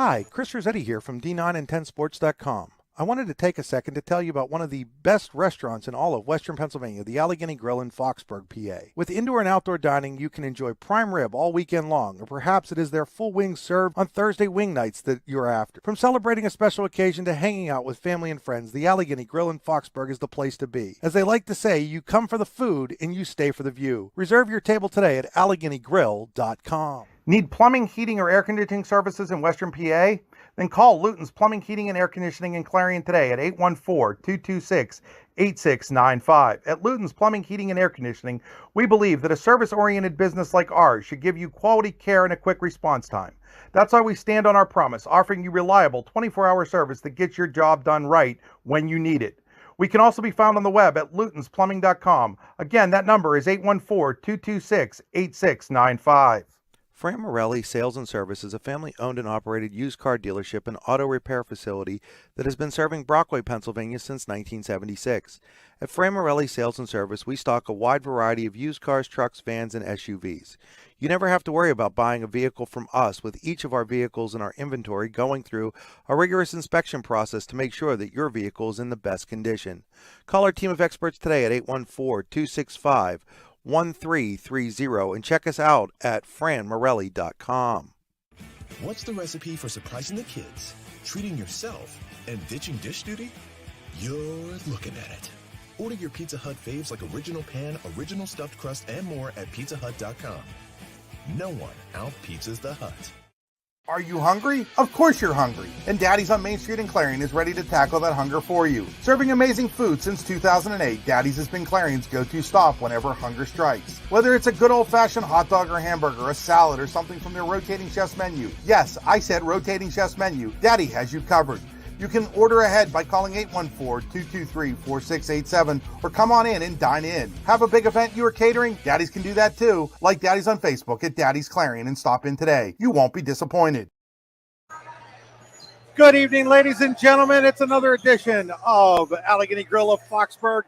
Hi, Chris Rossetti here from D9and10sports.com. I wanted to take a second to tell you about one of the best restaurants in all of Western Pennsylvania, the Allegheny Grill in Foxburg, PA. With indoor and outdoor dining, you can enjoy prime rib all weekend long, or perhaps it is their full wings served on Thursday wing nights that you're after. From celebrating a special occasion to hanging out with family and friends, the Allegheny Grill in Foxburg is the place to be. As they like to say, you come for the food and you stay for the view. Reserve your table today at AlleghenyGrill.com. Need plumbing, heating, or air conditioning services in Western PA? Then call Luton's Plumbing, Heating, and Air Conditioning in Clarion today at 814-226-8695. At Luton's Plumbing, Heating, and Air Conditioning, we believe that a service-oriented business like ours should give you quality care and a quick response time. That's why we stand on our promise, offering you reliable 24-hour service that gets your job done right when you need it. We can also be found on the web at lutonsplumbing.com. Again, that number is 814-226-8695. Fran Morelli Sales and Service is a family-owned and operated used car dealership and auto repair facility that has been serving Brockway, Pennsylvania since 1976. At Fran Morelli Sales and Service, we stock a wide variety of used cars, trucks, vans, and SUVs. You never have to worry about buying a vehicle from us, with each of our vehicles in our inventory going through a rigorous inspection process to make sure that your vehicle is in the best condition. Call our team of experts today at 814-265-1330 and check us out at franmorelli.com. What's the recipe for surprising the kids, treating yourself, and ditching dish duty? You're looking at it. Order your Pizza Hut faves like original pan, original stuffed crust, and more at pizzahut.com. No one out-pizzas the Hut. Are you hungry? Of course you're hungry. And Daddy's on Main Street in Clarion is ready to tackle that hunger for you. Serving amazing food since 2008, Daddy's has been Clarion's go-to stop whenever hunger strikes. Whether it's a good old-fashioned hot dog or hamburger, a salad, or something from their rotating chef's menu. Yes, I said rotating chef's menu. Daddy has you covered. You can order ahead by calling 814-223-4687 or come on in and dine in. Have a big event you are catering? Daddy's can do that too. Like Daddy's on Facebook at Daddy's Clarion and stop in today. You won't be disappointed. Good evening, ladies and gentlemen. It's another edition of Allegheny Grill of Foxburg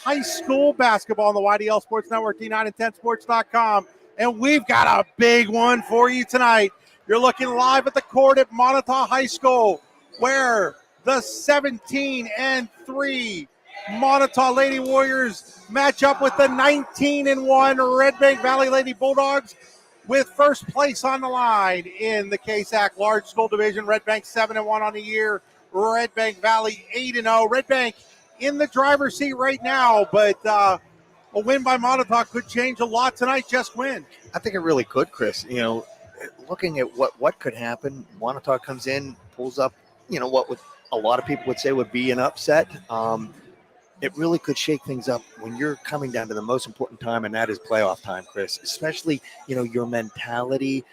High School Basketball on the YDL Sports Network, D9and10sports.com. And we've got a big one for you tonight. You're looking live at the court at Moniteau High School, where the 17-3 Moniteau Lady Warriors match up with the 19-1 Redbank Valley Lady Bulldogs, with first place on the line in the KSAC Large School Division. Redbank 7-1 on the year. Redbank Valley 8-0. Redbank in the driver's seat right now, but a win by Moniteau could change a lot tonight. Just win. I think it really could, Chris. You know, looking at what could happen, Moniteau comes in, pulls up, what a lot of people would say would be an upset. It really could shake things up when you're coming down to the most important time, and that is playoff time, Chris. Especially, your mentality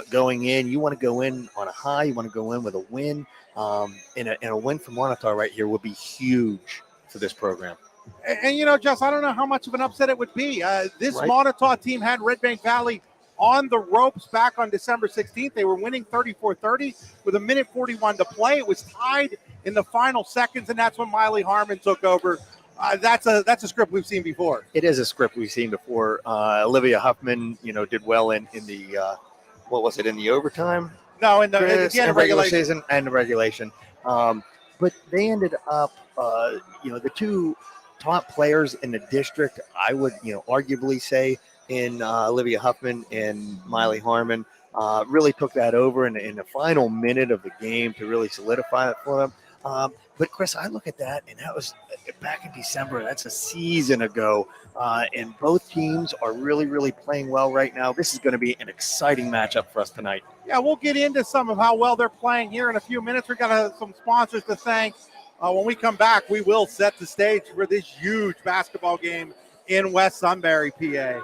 going in. You want to go in on a high. You want to go in with a win. And a win from Moniteau right here would be huge for this program. And Jess, I don't know how much of an upset it would be. This Moniteau team had Redbank Valley on the ropes back on December 16th. They were winning 34-30 with 1:41 to play. It was tied in the final seconds, and that's when Miley Harmon took over. That's a script we've seen before. It is a script we've seen before. Olivia Huffman, did well in the in the overtime? No, in the end of regular season and the regulation. But they ended up, the two top players in the district, I would, arguably say, in Olivia Huffman and Miley Harmon, really took that over in the final minute of the game to really solidify it for them. But, Chris, I look at that, and that was back in December. That's a season ago, and both teams are really, really playing well right now. This is going to be an exciting matchup for us tonight. Yeah, we'll get into some of how well they're playing here in a few minutes. We've got some sponsors to thank. When we come back, we will set the stage for this huge basketball game in West Sunbury, PA.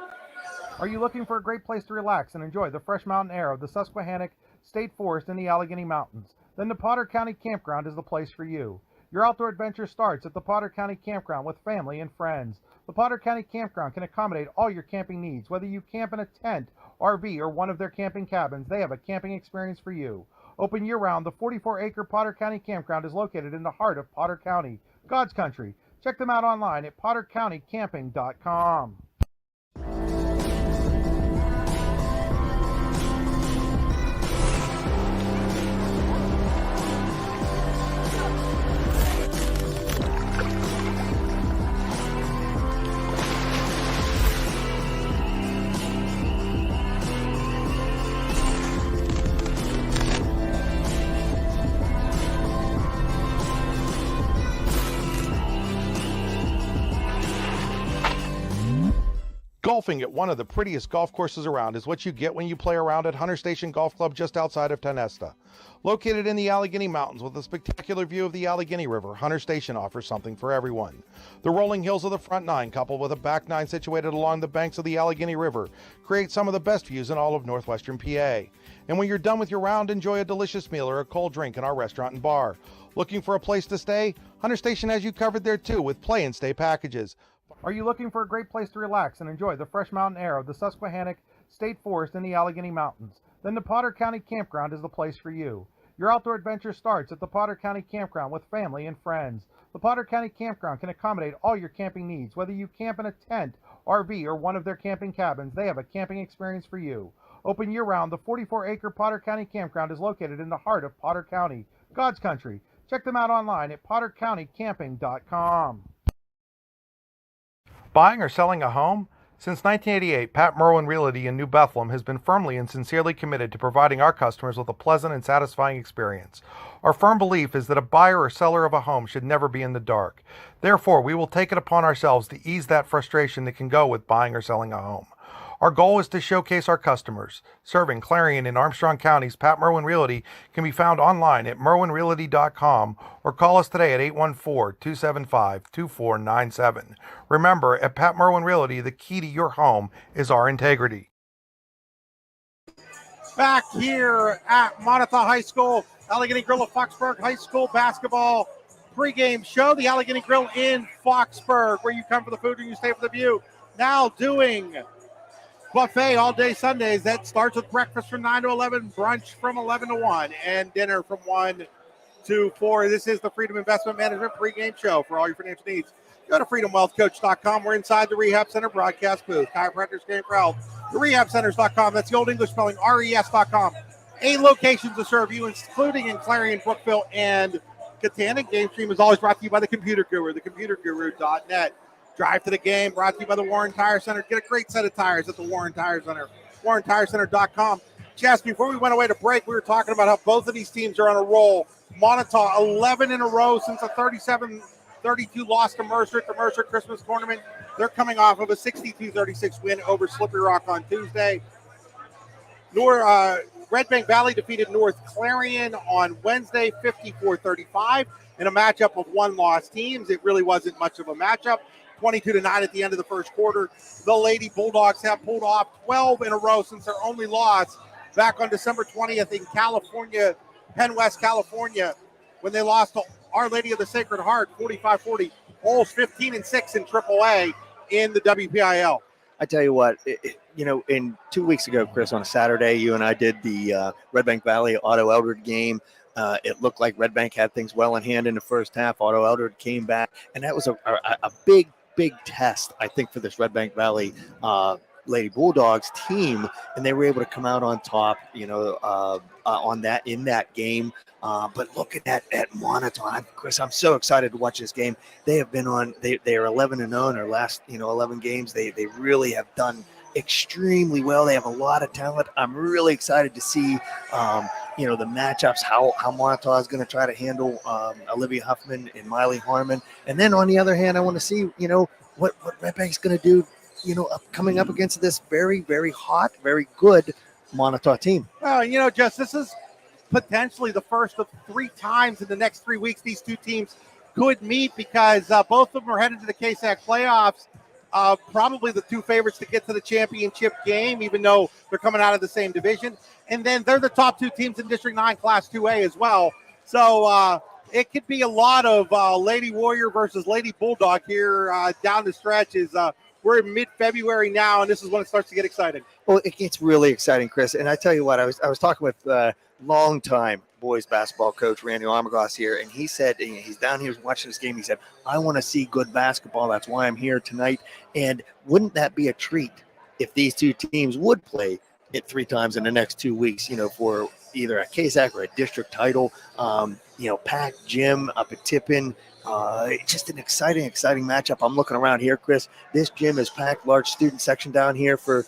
Are you looking for a great place to relax and enjoy the fresh mountain air of the Susquehannock State Forest in the Allegheny Mountains? Then the Potter County Campground is the place for you. Your outdoor adventure starts at the Potter County Campground with family and friends. The Potter County Campground can accommodate all your camping needs. Whether you camp in a tent, RV, or one of their camping cabins, they have a camping experience for you. Open year-round, the 44-acre Potter County Campground is located in the heart of Potter County, God's country. Check them out online at pottercountycamping.com. Golfing at one of the prettiest golf courses around is what you get when you play around at Hunter Station Golf Club just outside of Tonesta. Located in the Allegheny Mountains with a spectacular view of the Allegheny River, Hunter Station offers something for everyone. The rolling hills of the front nine, coupled with a back nine situated along the banks of the Allegheny River, create some of the best views in all of northwestern PA. And when you're done with your round, enjoy a delicious meal or a cold drink in our restaurant and bar. Looking for a place to stay? Hunter Station has you covered there too with play and stay packages. Are you looking for a great place to relax and enjoy the fresh mountain air of the Susquehannock State Forest in the Allegheny Mountains? Then the Potter County Campground is the place for you. Your outdoor adventure starts at the Potter County Campground with family and friends. The Potter County Campground can accommodate all your camping needs. Whether you camp in a tent, RV, or one of their camping cabins, they have a camping experience for you. Open year-round, the 44-acre Potter County Campground is located in the heart of Potter County, God's country. Check them out online at pottercountycamping.com. Buying or selling a home? Since 1988, Pat Merwin Realty in New Bethlehem has been firmly and sincerely committed to providing our customers with a pleasant and satisfying experience. Our firm belief is that a buyer or seller of a home should never be in the dark. Therefore, we will take it upon ourselves to ease that frustration that can go with buying or selling a home. Our goal is to showcase our customers. Serving Clarion and Armstrong Counties, Pat Merwin Realty can be found online at merwinrealty.com or call us today at 814-275-2497. Remember, at Pat Merwin Realty, the key to your home is our integrity. Back here at Moniteau High School, Allegheny Grill of Foxburg High School basketball pregame show. The Allegheny Grill in Foxburg, where you come for the food and you stay for the view. Now doing buffet all day Sundays. That starts with breakfast from 9 to 11, brunch from 11 to 1, and dinner from 1 to 4. This is the Freedom Investment Management pregame show for all your financial needs. Go to freedomwealthcoach.com. We're inside the Rehab Center broadcast booth. Chiropractors Game for Health. The rehabcenters.com. That's the old English spelling, RES.com. 8 locations to serve you, including in Clarion, Brookville, and Katanning. Game stream is always brought to you by the Computer Guru, thecomputerguru.net. Drive to the game, brought to you by the Warren Tire Center. Get a great set of tires at the Warren Tire Center, warrentirecenter.com. Jess, before we went away to break, we were talking about how both of these teams are on a roll. Moniteau, 11 in a row since a 37-32 loss to Mercer at the Mercer Christmas Tournament. They're coming off of a 62-36 win over Slippery Rock on Tuesday. Redbank Valley defeated North Clarion on Wednesday, 54-35, in a matchup of one-loss teams. It really wasn't much of a matchup. 22-9 at the end of the first quarter. The Lady Bulldogs have pulled off 12 in a row since their only loss back on December 20th in California, Penn West, California, when they lost to Our Lady of the Sacred Heart, 45-40. Bulls 15-6 in AAA in the WPIL. I tell you what, in 2 weeks ago, Chris, on a Saturday, you and I did the Redbank Valley Otto Eldred game. It looked like Redbank had things well in hand in the first half. Otto Eldred came back, and that was a big test, I think, for this Redbank Valley Lady Bulldogs team, and they were able to come out on top, in that game. But looking at Moniteau, Chris, I'm so excited to watch this game. They have been on. They are 11-0 in their last 11 games. They really have done extremely well. They have a lot of talent. I'm really excited to see the matchups, how Moniteau is going to try to handle Olivia Huffman and Miley Harmon. And then on the other hand, I want to see, what Redbank's going to do, coming up against this very, very hot, very good Moniteau team. Well, Jess, this is potentially the first of 3 times in the next 3 weeks these two teams could meet, because both of them are headed to the KSAC playoffs. Probably the 2 favorites to get to the championship game, even though they're coming out of the same division. And then they're the top 2 teams in District 9 Class 2A as well. So it could be a lot of Lady Warrior versus Lady Bulldog here down the stretch. We're in mid-February now, and this is when it starts to get exciting. Well, it gets really exciting, Chris. And I tell you what, I was talking with longtime boys basketball coach Randy Armagoss here, and he said, he's down here watching this game. He said, I want to see good basketball. That's why I'm here tonight. And wouldn't that be a treat if these two teams would play it 3 times in the next 2 weeks, for either a KSAC or a district title, packed gym up at Tippin. Just an exciting matchup. I'm looking around here, Chris. This gym is packed, large student section down here for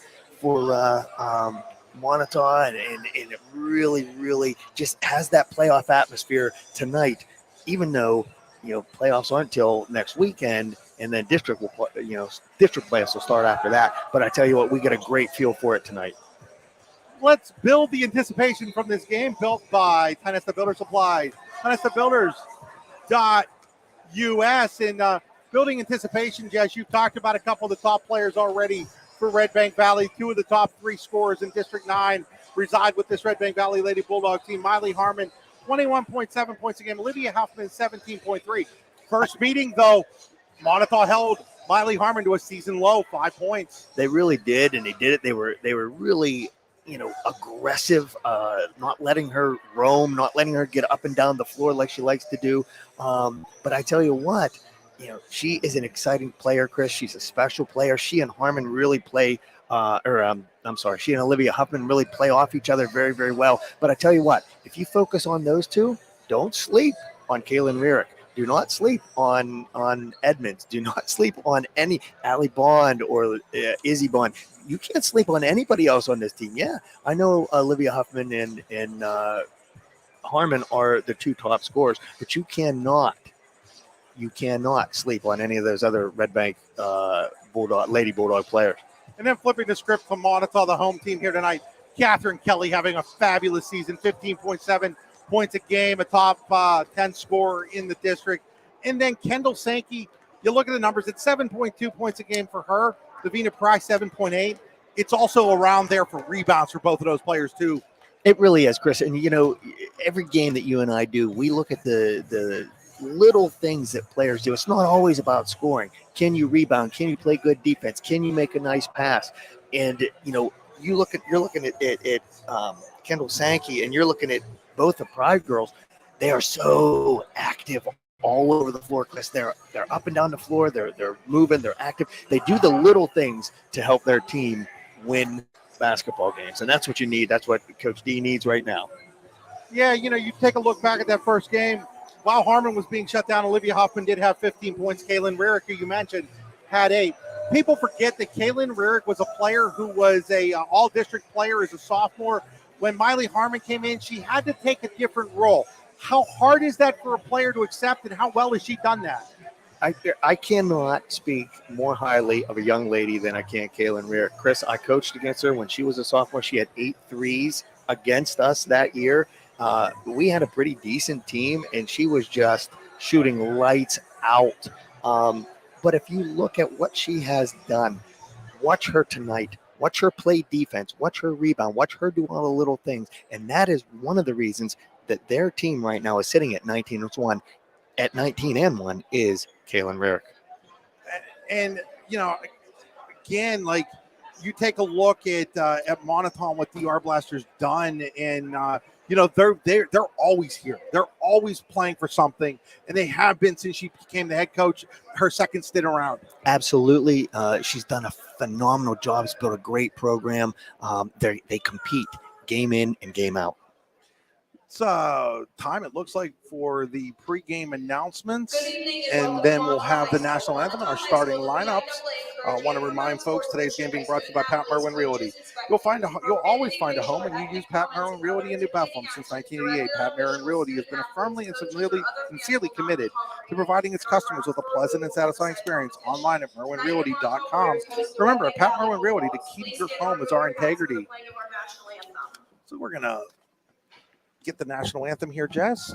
Moniteau, and it really just has that playoff atmosphere tonight, even though playoffs aren't until next weekend, and then district will play, district playoffs will start after that. But I tell you what, we get a great feel for it tonight. Let's build the anticipation from this game, built by Tenesta Builder Supplies. Tenesta Builders .us. And building anticipation, Jess, you've talked about a couple of the top players already for Redbank Valley. 2 of the top 3 scorers in District 9 reside with this Redbank Valley Lady Bulldog team. Miley Harmon, 21.7 points a game. Olivia Huffman, 17.3. First meeting, though, Moniteau held Miley Harmon to a season low, 5 points. They really did, and they did it. They were really, aggressive, not letting her roam, not letting her get up and down the floor like she likes to do. But I tell you what, she is an exciting player, Chris. She's a special player. She and Harmon really play, she and Olivia Huffman really play off each other very, very well. But I tell you what, if you focus on those two, don't sleep on Kaylin Rierick. Do not sleep on Edmonds. Do not sleep on any Allie Bond or Izzy Bond. You can't sleep on anybody else on this team. Yeah, I know Olivia Huffman and Harmon are the 2 top scorers, but you cannot sleep on any of those other Redbank Lady Bulldog players. And then flipping the script from Moniteau, the home team here tonight, Catherine Kelly having a fabulous season, 15.7 points a game, a top 10 scorer in the district. And then Kendall Sankey, you look at the numbers, it's 7.2 points a game for her. Davina Price, 7.8. It's also around there for rebounds for both of those players, too. It really is, Chris. And, every game that you and I do, we look at the little things that players do. It's not always about scoring. Can you rebound? Can you play good defense? Can you make a nice pass? And, you're looking at Kendall Sankey, and you're looking at both the Pride girls. They are so active all over the floor, Chris. They're up and down the floor. They're moving. They're active. They do the little things to help their team win basketball games, and that's what you need. That's what Coach D needs right now. Yeah, you take a look back at that first game. While Harmon was being shut down, Olivia Huffman did have 15 points. Kaylin Rierick, who you mentioned, had 8. People forget that Kaylin Rierick was a player who was a all-district player as a sophomore. When Miley Harmon came in, she had to take a different role. How hard is that for a player to accept, and how well has she done that? I cannot speak more highly of a young lady than I can Kaylin Rierick. Chris, I coached against her when she was a sophomore. She had 8 threes against us that year. We had a pretty decent team, and she was just shooting lights out. But if you look at what she has done, watch her tonight. Watch her play defense. Watch her rebound. Watch her do all the little things. And that is one of the reasons that their team right now is sitting at 19-1. At 19-1 is Kaylin Rierick. And, again, like, you take a look at Moniteau, what DR Blaster's done, and they're always here. They're always playing for something, and they have been since she became the head coach her second stint around. Absolutely, she's done a phenomenal job. She's built a great program. They compete game in and game out. It's time, it looks like, for the pregame announcements, and then we'll have the national anthem and our starting lineups. I want to remind folks today's game being brought to you by Pat Merwin Realty. You'll always find a home when you use Pat Merwin Realty in New Bethlehem. Since 1988, Pat Merwin Realty has been firmly and sincerely committed to providing its customers with a pleasant and satisfying experience online at merwinrealty.com. Remember, at Pat Merwin Realty, the key to your home is our integrity. So we're going to get the national anthem here, Jess.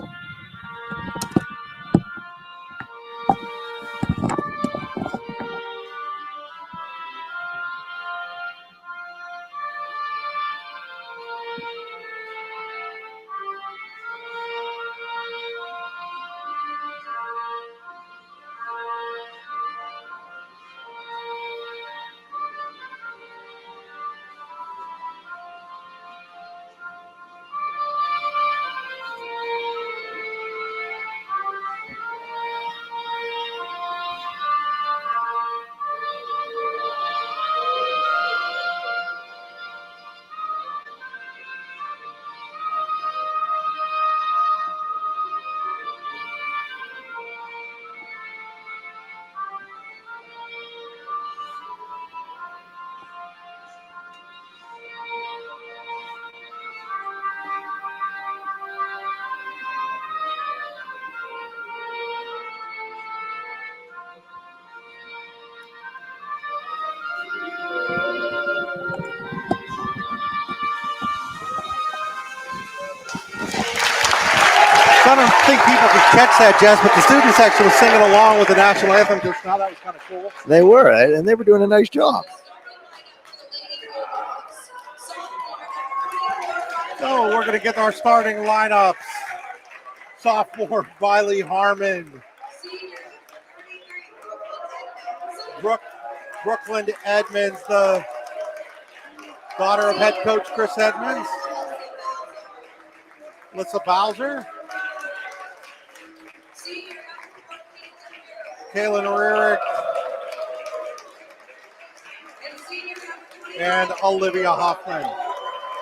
think people could catch that, Jess, but the student section was singing along with the national anthem just now. That was kind of cool. They were, and they were doing a nice job. So we're going to get our starting lineups. Sophomore Viley Harmon. Brooklyn Edmonds, the daughter of head coach Chris Edmonds. Alyssa Bowser. Kaylin Rurick. And Olivia Hoffman.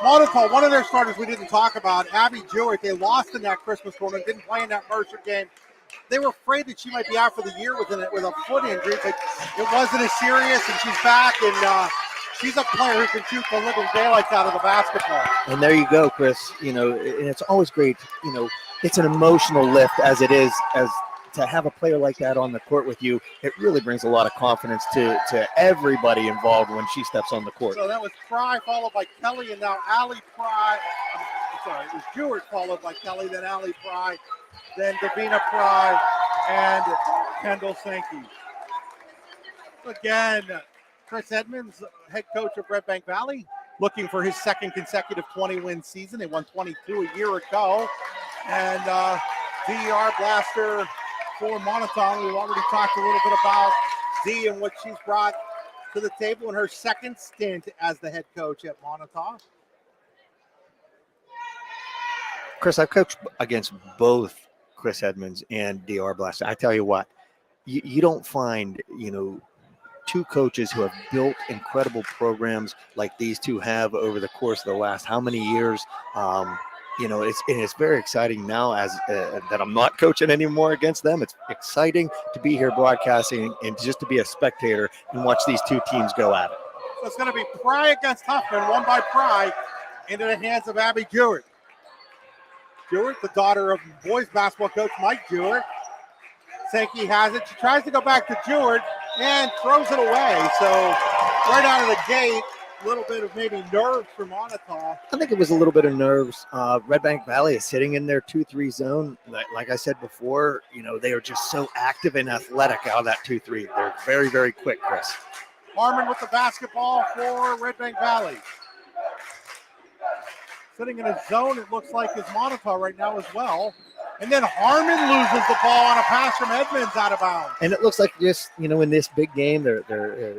Moniteau, one of their starters we didn't talk about, Abby Jewett. They lost in that Christmas tournament, didn't play in that Mercer game. They were afraid that she might be out for the year with a foot injury, but it wasn't as serious, and she's back, and she's a player who can shoot the living daylights out of the basketball. And there you go, Chris. You know, and it's always great. You know, it's an emotional lift as it is as to have a player like that on the court with you. It really brings a lot of confidence to everybody involved when she steps on the court. So that was Pry followed by Kelly, and now Allie Pry. Sorry, it was Jewett followed by Kelly, then Allie Pry, then Davina Pry, and Kendall Sankey. Again, Chris Edmonds, head coach of Redbank Valley, looking for his second consecutive 20-win season. They won 22 a year ago. And DER Blaster for Moniteau. We've already talked a little bit about Dee and what she's brought to the table in her second stint as the head coach at Moniteau. Chris, I've coached against both Chris Edmonds and DR Blaster. I tell you what, you don't find, two coaches who have built incredible programs like these two have over the course of the last how many years. It's very exciting now as that I'm not coaching anymore against them. It's exciting to be here broadcasting and just to be a spectator and watch these two teams go at it. So it's going to be Pry against Huffman, won by Pry, into the hands of Abby Jewett. Jewett, the daughter of boys basketball coach Mike Jewett. Sankey has it. She tries to go back to Jewett and throws it away. So right out of the gate, a little bit of maybe nerves for Moniteau. I think it was a little bit of nerves. Redbank Valley is sitting in their 2-3 zone. Like I said before, they are just so active and athletic out of that 2-3. They're very, very quick, Chris. Harmon with the basketball for Redbank Valley. Sitting in a zone, it looks like, is Moniteau right now as well. And then Harmon loses the ball on a pass from Edmonds out of bounds. And it looks like just, in this big game, they're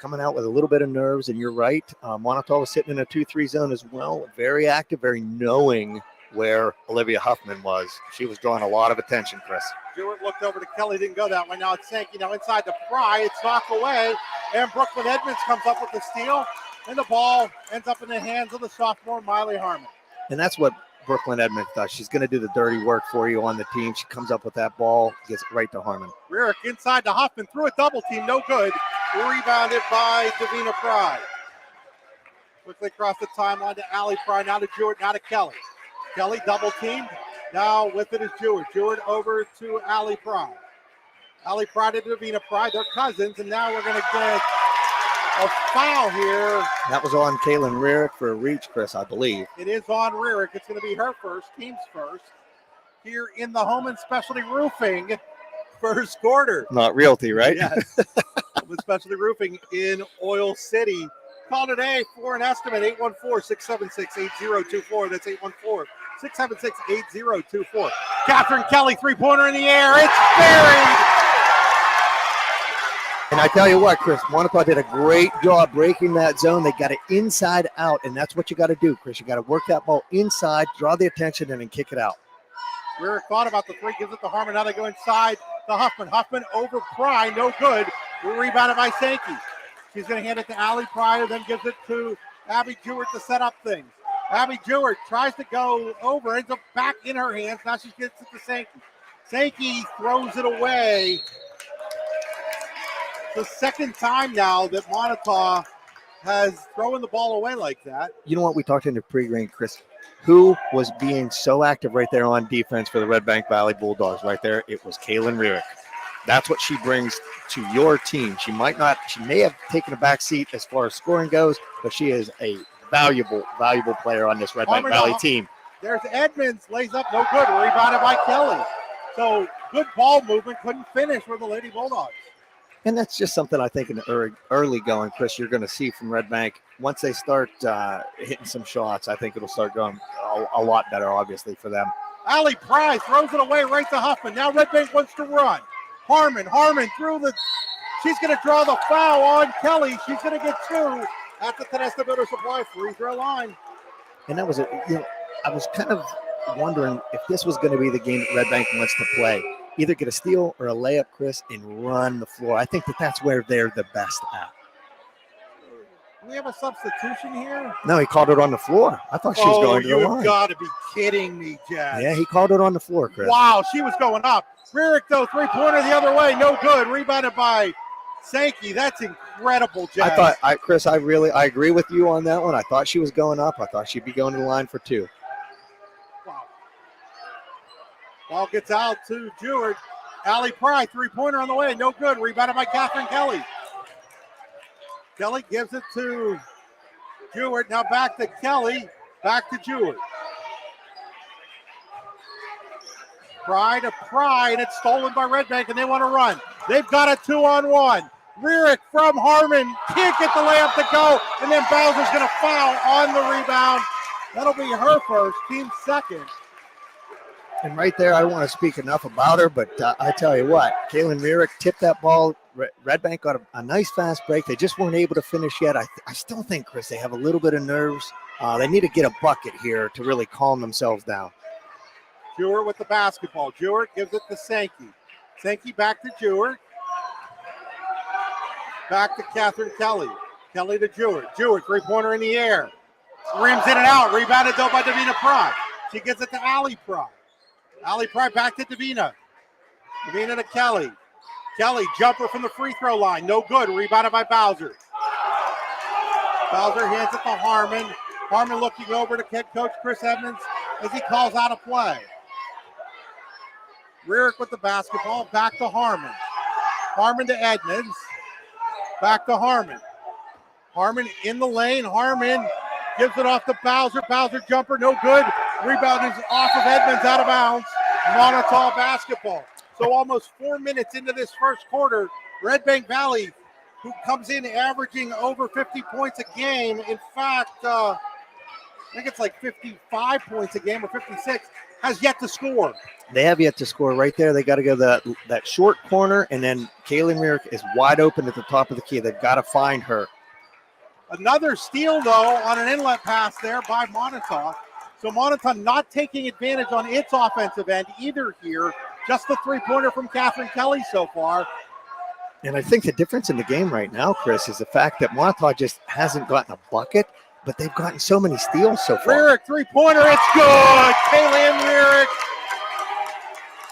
coming out with a little bit of nerves. And you're right. Moniteau was sitting in a 2-3 zone as well. Very active, very knowing where Olivia Huffman was. She was drawing a lot of attention, Chris. Jewett looked over to Kelly, didn't go that way. Now it's Sankey. Now inside the Pry, it's knocked away. And Brooklyn Edmonds comes up with the steal. And the ball ends up in the hands of the sophomore, Miley Harmon. And that's what Brooklyn Edmonds does. She's going to do the dirty work for you on the team. She comes up with that ball, gets it right to Harmon. Rurick inside to Huffman, through a double team, no good. Rebounded by Davina Pry. Quickly across the timeline to Allie Pry, now to Jewett, now to Kelly. Kelly double teamed. Now with it is Jewett. Jewett over to Allie Pry. Allie Pry to Davina Pry. They're cousins, and now we're going to get a foul here. That was on Kaylin Rurick for a reach, Chris, I believe. It is on Rurick. It's going to be her first, team's first, here in the Home and Specialty Roofing first quarter. Not Realty, right? Yes. Home and Specialty Roofing in Oil City. Call today for an estimate, 814-676-8024. That's 814-676-8024. Catherine Kelly, three-pointer in the air. It's buried. And I tell you what, Chris, Moniteau did a great job breaking that zone. They got it inside out, and that's what you got to do, Chris. You got to work that ball inside, draw the attention, and then kick it out. Rurick thought about the three, gives it to Harmon. Now they go inside to Huffman. Huffman over Pry, no good. Rebounded by Sankey. She's going to hand it to Allie Pry, then gives it to Abby Jewett to set up things. Abby Jewett tries to go over, ends up back in her hands. Now she gets it to Sankey. Sankey throws it away. The second time now that Moniteau has thrown the ball away like that. You know what? We talked in the pregame, Chris. Who was being so active right there on defense for the Redbank Valley Bulldogs right there? It was Kaylin Rurick. That's what she brings to your team. She may have taken a back seat as far as scoring goes, but she is a valuable player on this Redbank Valley team. There's Edmonds, lays up, no good. Rebounded by Kelly. So good ball movement, couldn't finish for the Lady Bulldogs. And that's just something I think in the early going, Chris, you're going to see from Redbank. Once they start hitting some shots, I think it'll start going a lot better, obviously, for them. Allie Pry throws it away right to Huffman. Now Redbank wants to run. Harmon through the, she's going to draw the foul on Kelly. She's going to get 2 at the Tenesta Builder Supply free throw line. And that was I was kind of wondering if this was going to be the game that Redbank wants to play. Either get a steal or a layup, Chris, and run the floor. I think that's where they're the best at. Do we have a substitution here? No, he called it on the floor. I thought she was going to the line. You've got to be kidding me, Jazz. Yeah, he called it on the floor, Chris. Wow, she was going up. Rearick, though, three-pointer the other way, no good. Rebounded by Sankey. That's incredible, Jazz. Chris, I agree with you on that one. I thought she was going up. I thought she'd be going to the line for 2. Wow. Ball gets out to Jewett. Allie Pry, three-pointer on the way, no good. Rebounded by Catherine Kelly. Kelly gives it to Jewett. Now back to Kelly. Back to Jewett. Pry to Pry, and it's stolen by Redbank, and they want to run. They've got a 2-on-1. Rearick from Harmon. Can't get the layup to go, and then Bowser's going to foul on the rebound. That'll be her first, team second. And right there, I don't want to speak enough about her, but I tell you what, Kaylin Rearick tipped that ball. Redbank got a nice fast break. They just weren't able to finish yet. I still think, Chris, they have a little bit of nerves. They need to get a bucket here to really calm themselves down. Jewett with the basketball. Jewett gives it to Sankey. Sankey back to Jewett. Back to Catherine Kelly. Kelly to Jewett. Jewett, three-pointer in the air. Rims in and out. Rebounded, though, by Davina Pry. She gives it to Allie Pry. Allie Pry back to Davina. Davina to Kelly. Kelly, jumper from the free throw line. No good. Rebounded by Bowser. Bowser hands it to Harmon. Harmon looking over to head coach Chris Edmonds as he calls out a play. Rearick with the basketball. Back to Harmon. Harmon to Edmonds. Back to Harmon. Harmon in the lane. Harmon gives it off to Bowser. Bowser jumper, no good. Rebound is off of Edmonds, out of bounds. Moniteau basketball. So almost 4 minutes into this first quarter, Redbank Valley, who comes in averaging over 50 points a game. In fact, I think it's like 55 points a game or 56, has yet to score. They have yet to score right there. They got to go that short corner, and then Kaylin Rearick is wide open at the top of the key. They've got to find her. Another steal, though, on an inlet pass there by Moniteau. So Moniteau not taking advantage on its offensive end either here. Just the three-pointer from Catherine Kelly so far. And I think the difference in the game right now, Chris, is the fact that Moniteau just hasn't gotten a bucket, but they've gotten so many steals so far. Rearick, three-pointer, it's good. Kaylin Rearick.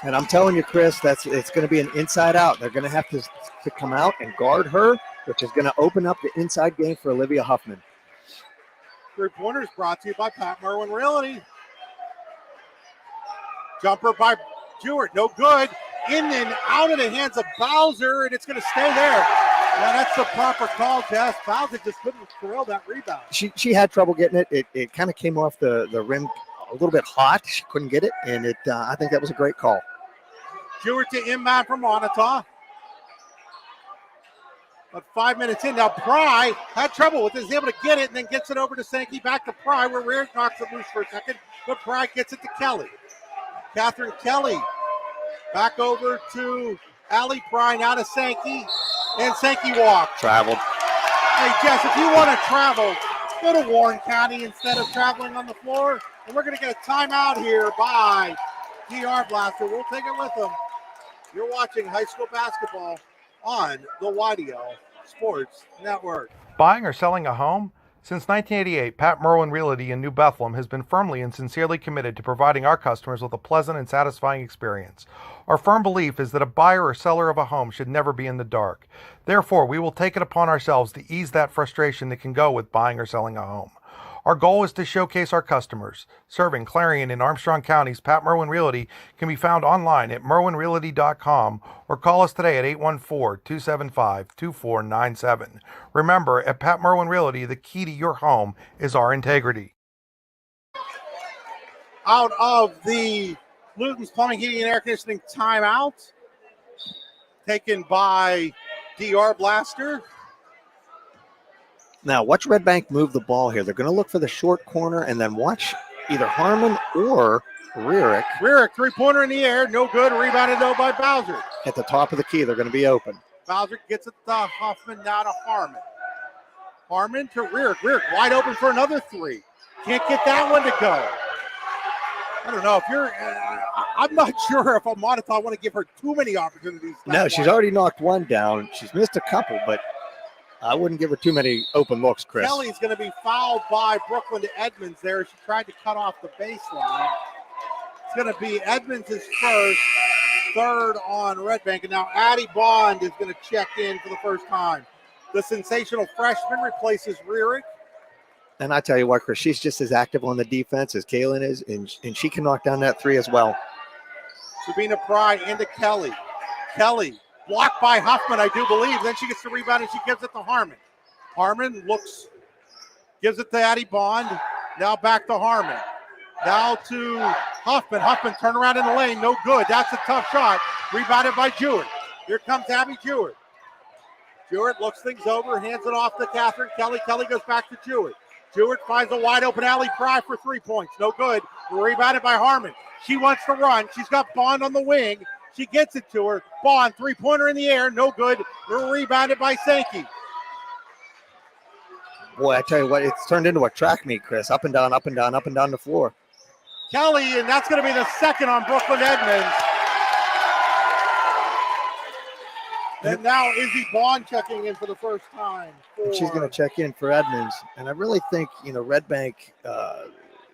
And I'm telling you, Chris, it's going to be an inside out. They're going to have to come out and guard her, which is going to open up the inside game for Olivia Huffman. Three-pointers brought to you by Pat Merwin Realty. Jumper by Jewett, no good. In and out of the hands of Bowser, and it's going to stay there. Now that's the proper call, Jess. Bowser just couldn't throw that rebound. She had trouble getting it. It kind of came off the rim a little bit hot. She couldn't get it, and I think that was a great call. Jewett to inbound from Moniteau. But 5 minutes in, now Pry had trouble with it. He's able to get it and then gets it over to Sankey. Back to Pry, where Rearick knocks it loose for a second. But Pry gets it to Kelly. Catherine Kelly back over to Allie Pry, now to Sankey. And Sankey walks. Traveled. Hey, Jess, if you want to travel, go to Warren County instead of traveling on the floor. And we're going to get a timeout here by DR Blaster. We'll take it with them. You're watching high school basketball on the YDL Sports Network. Buying or selling a home? Since 1988, Pat Merwin Realty in New Bethlehem has been firmly and sincerely committed to providing our customers with a pleasant and satisfying experience. Our firm belief is that a buyer or seller of a home should never be in the dark. Therefore, we will take it upon ourselves to ease that frustration that can go with buying or selling a home. Our goal is to showcase our customers. Serving Clarion and Armstrong Counties, Pat Merwin Realty can be found online at merwinrealty.com or call us today at 814-275-2497. Remember, at Pat Merwin Realty, the key to your home is our integrity. out of the Luton's Plumbing, Heating, and Air Conditioning timeout. Taken by DR Blaster. Now, watch Redbank move the ball here. They're going to look for the short corner and then watch either Harmon or Rearick. Rearick, three-pointer in the air. No good. Rebounded, though, by Bowser. At the top of the key, they're going to be open. Bowser gets it to Huffman, now to Harmon. Harmon to Rearick. Rearick wide open for another three. Can't get that one to go. I don't know if you're. I'm not sure if I'm Moniteau. I want to give her too many opportunities. No, she's already knocked one down. She's missed a couple, but I wouldn't give her too many open looks, Chris. Kelly's going to be fouled by Brooklyn to Edmonds there. She tried to cut off the baseline. It's going to be Edmonds' first, third on Redbank. And now Addie Bond is going to check in for the first time. The sensational freshman replaces Rearick. And I tell you what, Chris, she's just as active on the defense as Kaylin is, and she can knock down that three as well. Sabina Pry into Kelly. Kelly blocked by Huffman, I do believe. Then she gets the rebound and she gives it to Harmon. Harmon looks, gives it to Addie Bond. Now back to Harmon. Now to Huffman. Huffman turn around in the lane. No good. That's a tough shot. Rebounded by Jewett. Here comes Abby Jewett. Jewett looks things over, hands it off to Catherine Kelly. Kelly goes back to Jewett. Jewett finds a wide open alley. Pry for 3 points. No good. Rebounded by Harmon. She wants to run. She's got Bond on the wing. She gets it to her. Bond, three-pointer in the air. No good. Rebounded by Sankey. Boy, I tell you what, it's turned into a track meet, Chris. Up and down, up and down, up and down the floor. Kelly, and that's going to be the second on Brooklyn Edmonds. And now Izzy Bond checking in for the first time. She's going to check in for Edmonds. And I really think, Redbank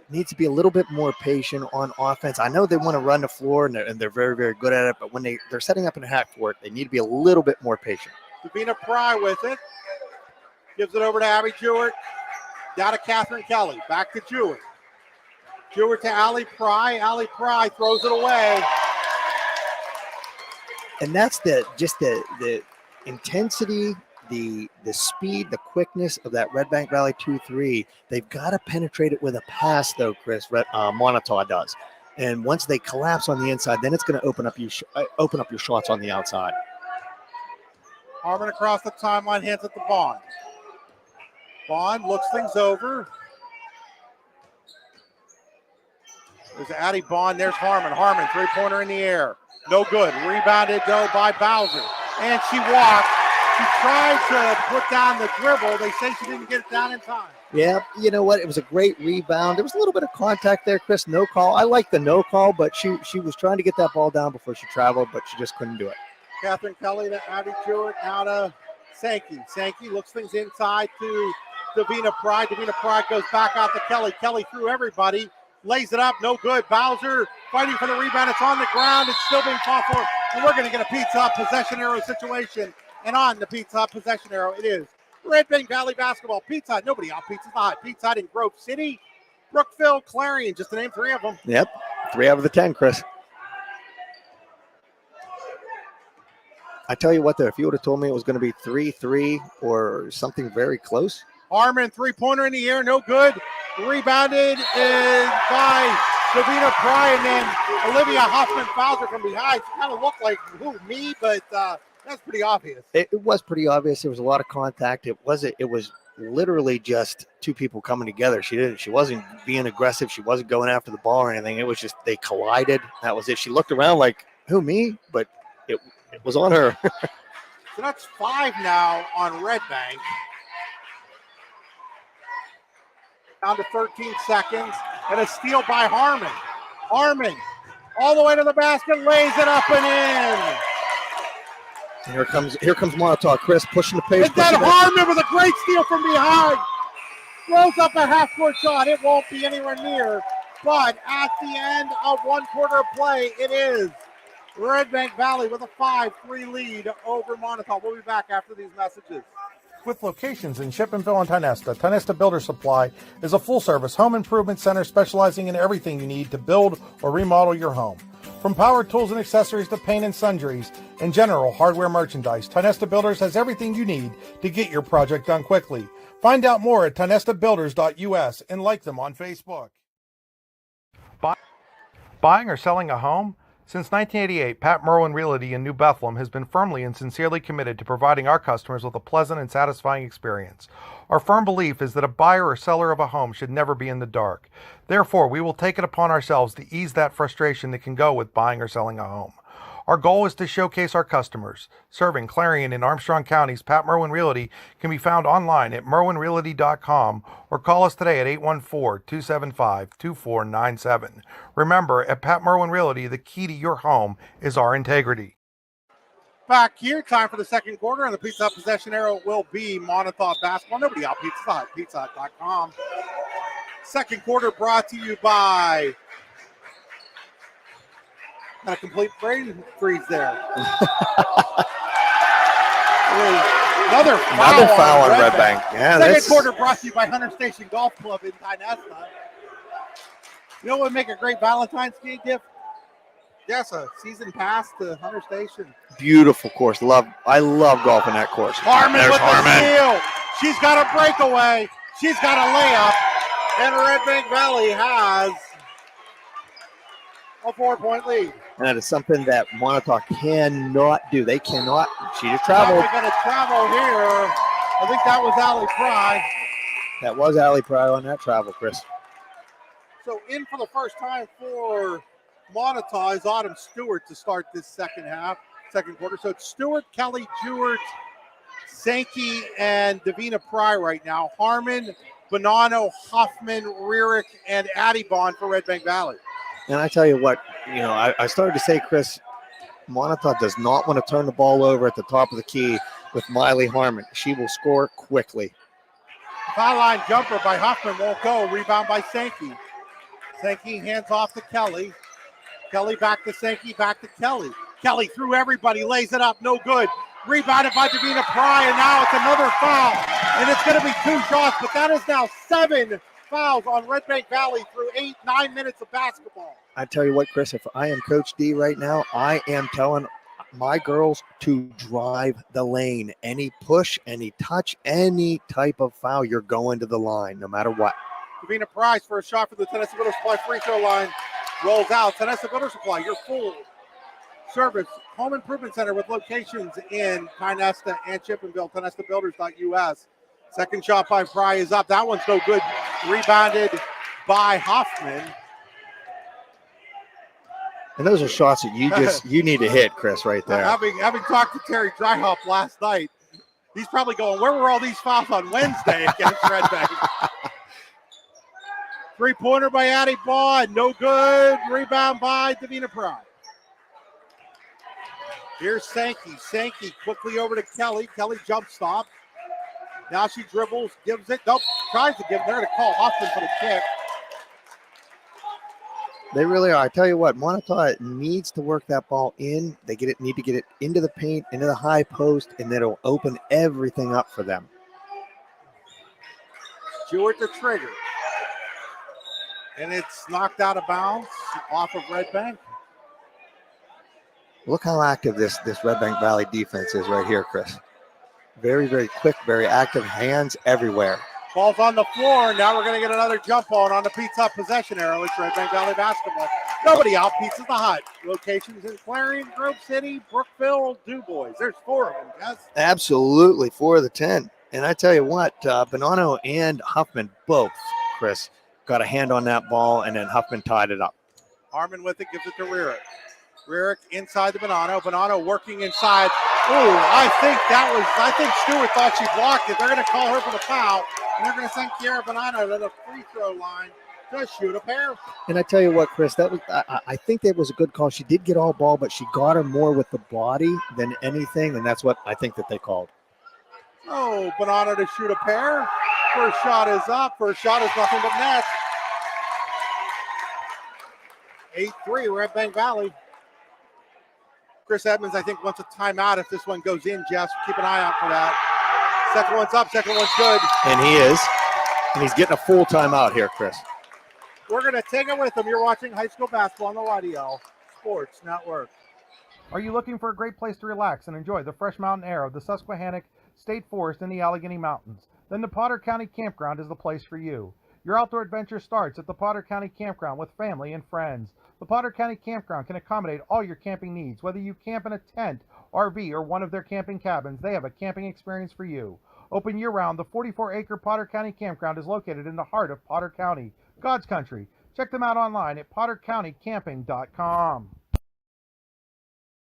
needs to be a little bit more patient on offense. I know they want to run the floor, and they're very, very good at it. But when they're setting up in a half court, they need to be a little bit more patient. Davina Pry with it. Gives it over to Abby Jewett. Down to Catherine Kelly. Back to Jewett. Jewett to Allie Pry. Allie Pry throws it away. And that's the intensity, the speed, the quickness of that Redbank Valley 2-3. They've got to penetrate it with a pass, though, Chris. Moniteau does. And once they collapse on the inside, then it's going to open up your shots on the outside. Harmon across the timeline, hands it to Bond. Bond looks things over. There's Addie Bond. There's Harmon. Harmon, three-pointer in the air. No good. Rebounded, though, by Bowser. And she walked. She tried to put down the dribble. They say she didn't get it down in time. Yeah, you know what? It was a great rebound. There was a little bit of contact there, Chris. No call. I like the no call, but she was trying to get that ball down before she traveled, but she just couldn't do it. Catherine Kelly to Abby Jewett. Now to Sankey. Sankey looks things inside to Davina Pry. Davina Pry goes back out to Kelly. Kelly through everybody. Lays it up, no good. Bowser fighting for the rebound. It's on the ground. It's still being fought for. And we're going to get a Pizza Hut possession arrow situation. And on the Pizza Hut possession arrow, it is Redbank Valley basketball. Pizza Hut. Nobody out Pizza Hut. Pizza Hut in Grove City, Brookville, Clarion. Just to name 3 of them. Yep, 3 out of the 10, Chris. I tell you what, though, if you would have told me it was going to be 3-3 or something very close. Harmon, three-pointer in the air, no good. Rebounded by Davina Pry, and then Olivia Huffman fouls her from behind. She kind of looked like, me, but that's pretty obvious. It was pretty obvious. There was a lot of contact. It was literally just 2 people coming together. She wasn't being aggressive. She wasn't going after the ball or anything. It was just they collided. That was it. She looked around like, who, me? But it was on her. So that's 5 now on Redbank. Down to 13 seconds, and a steal by Harmon. Harmon, all the way to the basket, lays it up and in. And here comes Moniteau. Chris pushing the pace. And then Harmon with a great steal from behind. Throws up a half-court shot. It won't be anywhere near. But at the end of 1 quarter of play, it is Redbank Valley with a 5-3 lead over Moniteau. We'll be back after these messages. With locations in Shippenville and Tionesta, Tionesta Builder Supply is a full-service home improvement center specializing in everything you need to build or remodel your home. From power tools and accessories to paint and sundries and general hardware merchandise, Tionesta Builders has everything you need to get your project done quickly. Find out more at tionestabuilders.us and like them on Facebook. Buying or selling a home? Since 1988, Pat Merwin Realty in New Bethlehem has been firmly and sincerely committed to providing our customers with a pleasant and satisfying experience. Our firm belief is that a buyer or seller of a home should never be in the dark. Therefore, we will take it upon ourselves to ease that frustration that can go with buying or selling a home. Our goal is to showcase our customers. Serving Clarion and Armstrong counties, Pat Merwin Realty can be found online at merwinrealty.com or call us today at 814-275-2497. Remember, at Pat Merwin Realty, the key to your home is our integrity. Back here, time for the second quarter, and the Pizza Hut possession arrow will be Moniteau basketball. Nobody out Pizza Hut, pizzahut.com. Second quarter brought to you by... Got a complete brain freeze there. Another foul on Redbank. Yeah, second quarter brought to you by Hunter Station Golf Club in Tynesta. You know what would make a great Valentine's Day gift? Yes, a season pass to Hunter Station. Beautiful course. I love golfing that course. Harmon with the steal. She's got a breakaway. She's got a layup. And Redbank Valley has a 4-point lead. And that is something that Moniteau cannot do. They cannot. She just traveled. They're going to travel here. I think that was Allie Pry. That was Allie Pry on that travel, Chris. So in for the first time for Moniteau is Autumn Stewart to start this second quarter. So it's Stewart, Kelly, Jewett, Sankey, and Davina Pry right now. Harmon, Bonanno, Huffman, Rearick, and Addibon for Redbank Valley. And I tell you what, I started to say, Chris, Moniteau does not want to turn the ball over at the top of the key with Miley Harmon. She will score quickly. Foul line jumper by Huffman won't go. Rebound by Sankey. Sankey hands off to Kelly. Kelly back to Sankey, back to Kelly. Kelly through everybody, lays it up, no good. Rebounded by Davina Pry, and now it's another foul. And it's going to be 2 shots, but that is now 7 fouls on Redbank Valley through 9 minutes of basketball. I tell you what, Chris, if I am Coach D right now, I am telling my girls to drive the lane. Any push, any touch, any type of foul, you're going to the line, no matter what. Davina Pry's first shot for the Tennessee Builder Supply free throw line rolls out. Tennessee Builder Supply, your full service home improvement center with locations in Tynesta and Chippenville. TenestaBuilders.us. Second shot by Pry is up. That one's no good. Rebounded by Hoffman. And those are shots that you need to hit, Chris, right there. Having talked to Terry Dryhoff last night, he's probably going, where were all these fouls on Wednesday against Redbank? Three-pointer by Addie Bond, no good. Rebound by Davina Pry. Here's Sankey. Sankey quickly over to Kelly. Kelly jump stop. Now she dribbles, gives it. Nope, tries to give. They're going to call Hoffman for the kick. They really are. I tell you what, Moniteau needs to work that ball in. They need to get it into the paint, into the high post, and then it'll open everything up for them. Jewett the trigger. And it's knocked out of bounds off of Redbank. Look how active this Redbank Valley defense is right here, Chris. Very, very quick, very active, hands everywhere. Ball's on the floor. Now we're going to get another jump ball on the Pizza Hut possession arrow. It's Redbank Valley basketball. Nobody out. Pizza the Hut. Locations in Clarion, Grove City, Brookville, DuBois. There's 4 of them, guys. Absolutely, 4 of the 10. And I tell you what, Bonanno and Huffman both, Chris, got a hand on that ball, and then Huffman tied it up. Harmon with it, gives it to Rearick. Rearick inside the Bonanno. Bonanno working inside. Ooh, I think Stewart thought she blocked it. They're going to call her for the foul, and they're going to send Kiara Bonanno to the free throw line to shoot a pair. And I tell you what, Chris, that was I think that was a good call. She did get all ball, but she got her more with the body than anything, and that's what I think that they called. Oh, Bonanno to shoot a pair. First shot is up. First shot is nothing but net. 8-3, Redbank Valley. Chris Edmonds, I think, wants a timeout if this one goes in, Jess. Keep an eye out for that. Second one's up. Second one's good. And he is. And he's getting a full timeout here, Chris. We're going to take it with him. You're watching high school basketball on the YDL Sports Network. Are you looking for a great place to relax and enjoy the fresh mountain air of the Susquehannock State Forest in the Allegheny Mountains? Then the Potter County Campground is the place for you. Your outdoor adventure starts at the Potter County Campground with family and friends. The Potter County Campground can accommodate all your camping needs. Whether you camp in a tent, RV, or one of their camping cabins, they have a camping experience for you. Open year-round, the 44-acre Potter County Campground is located in the heart of Potter County, God's country. Check them out online at pottercountycamping.com.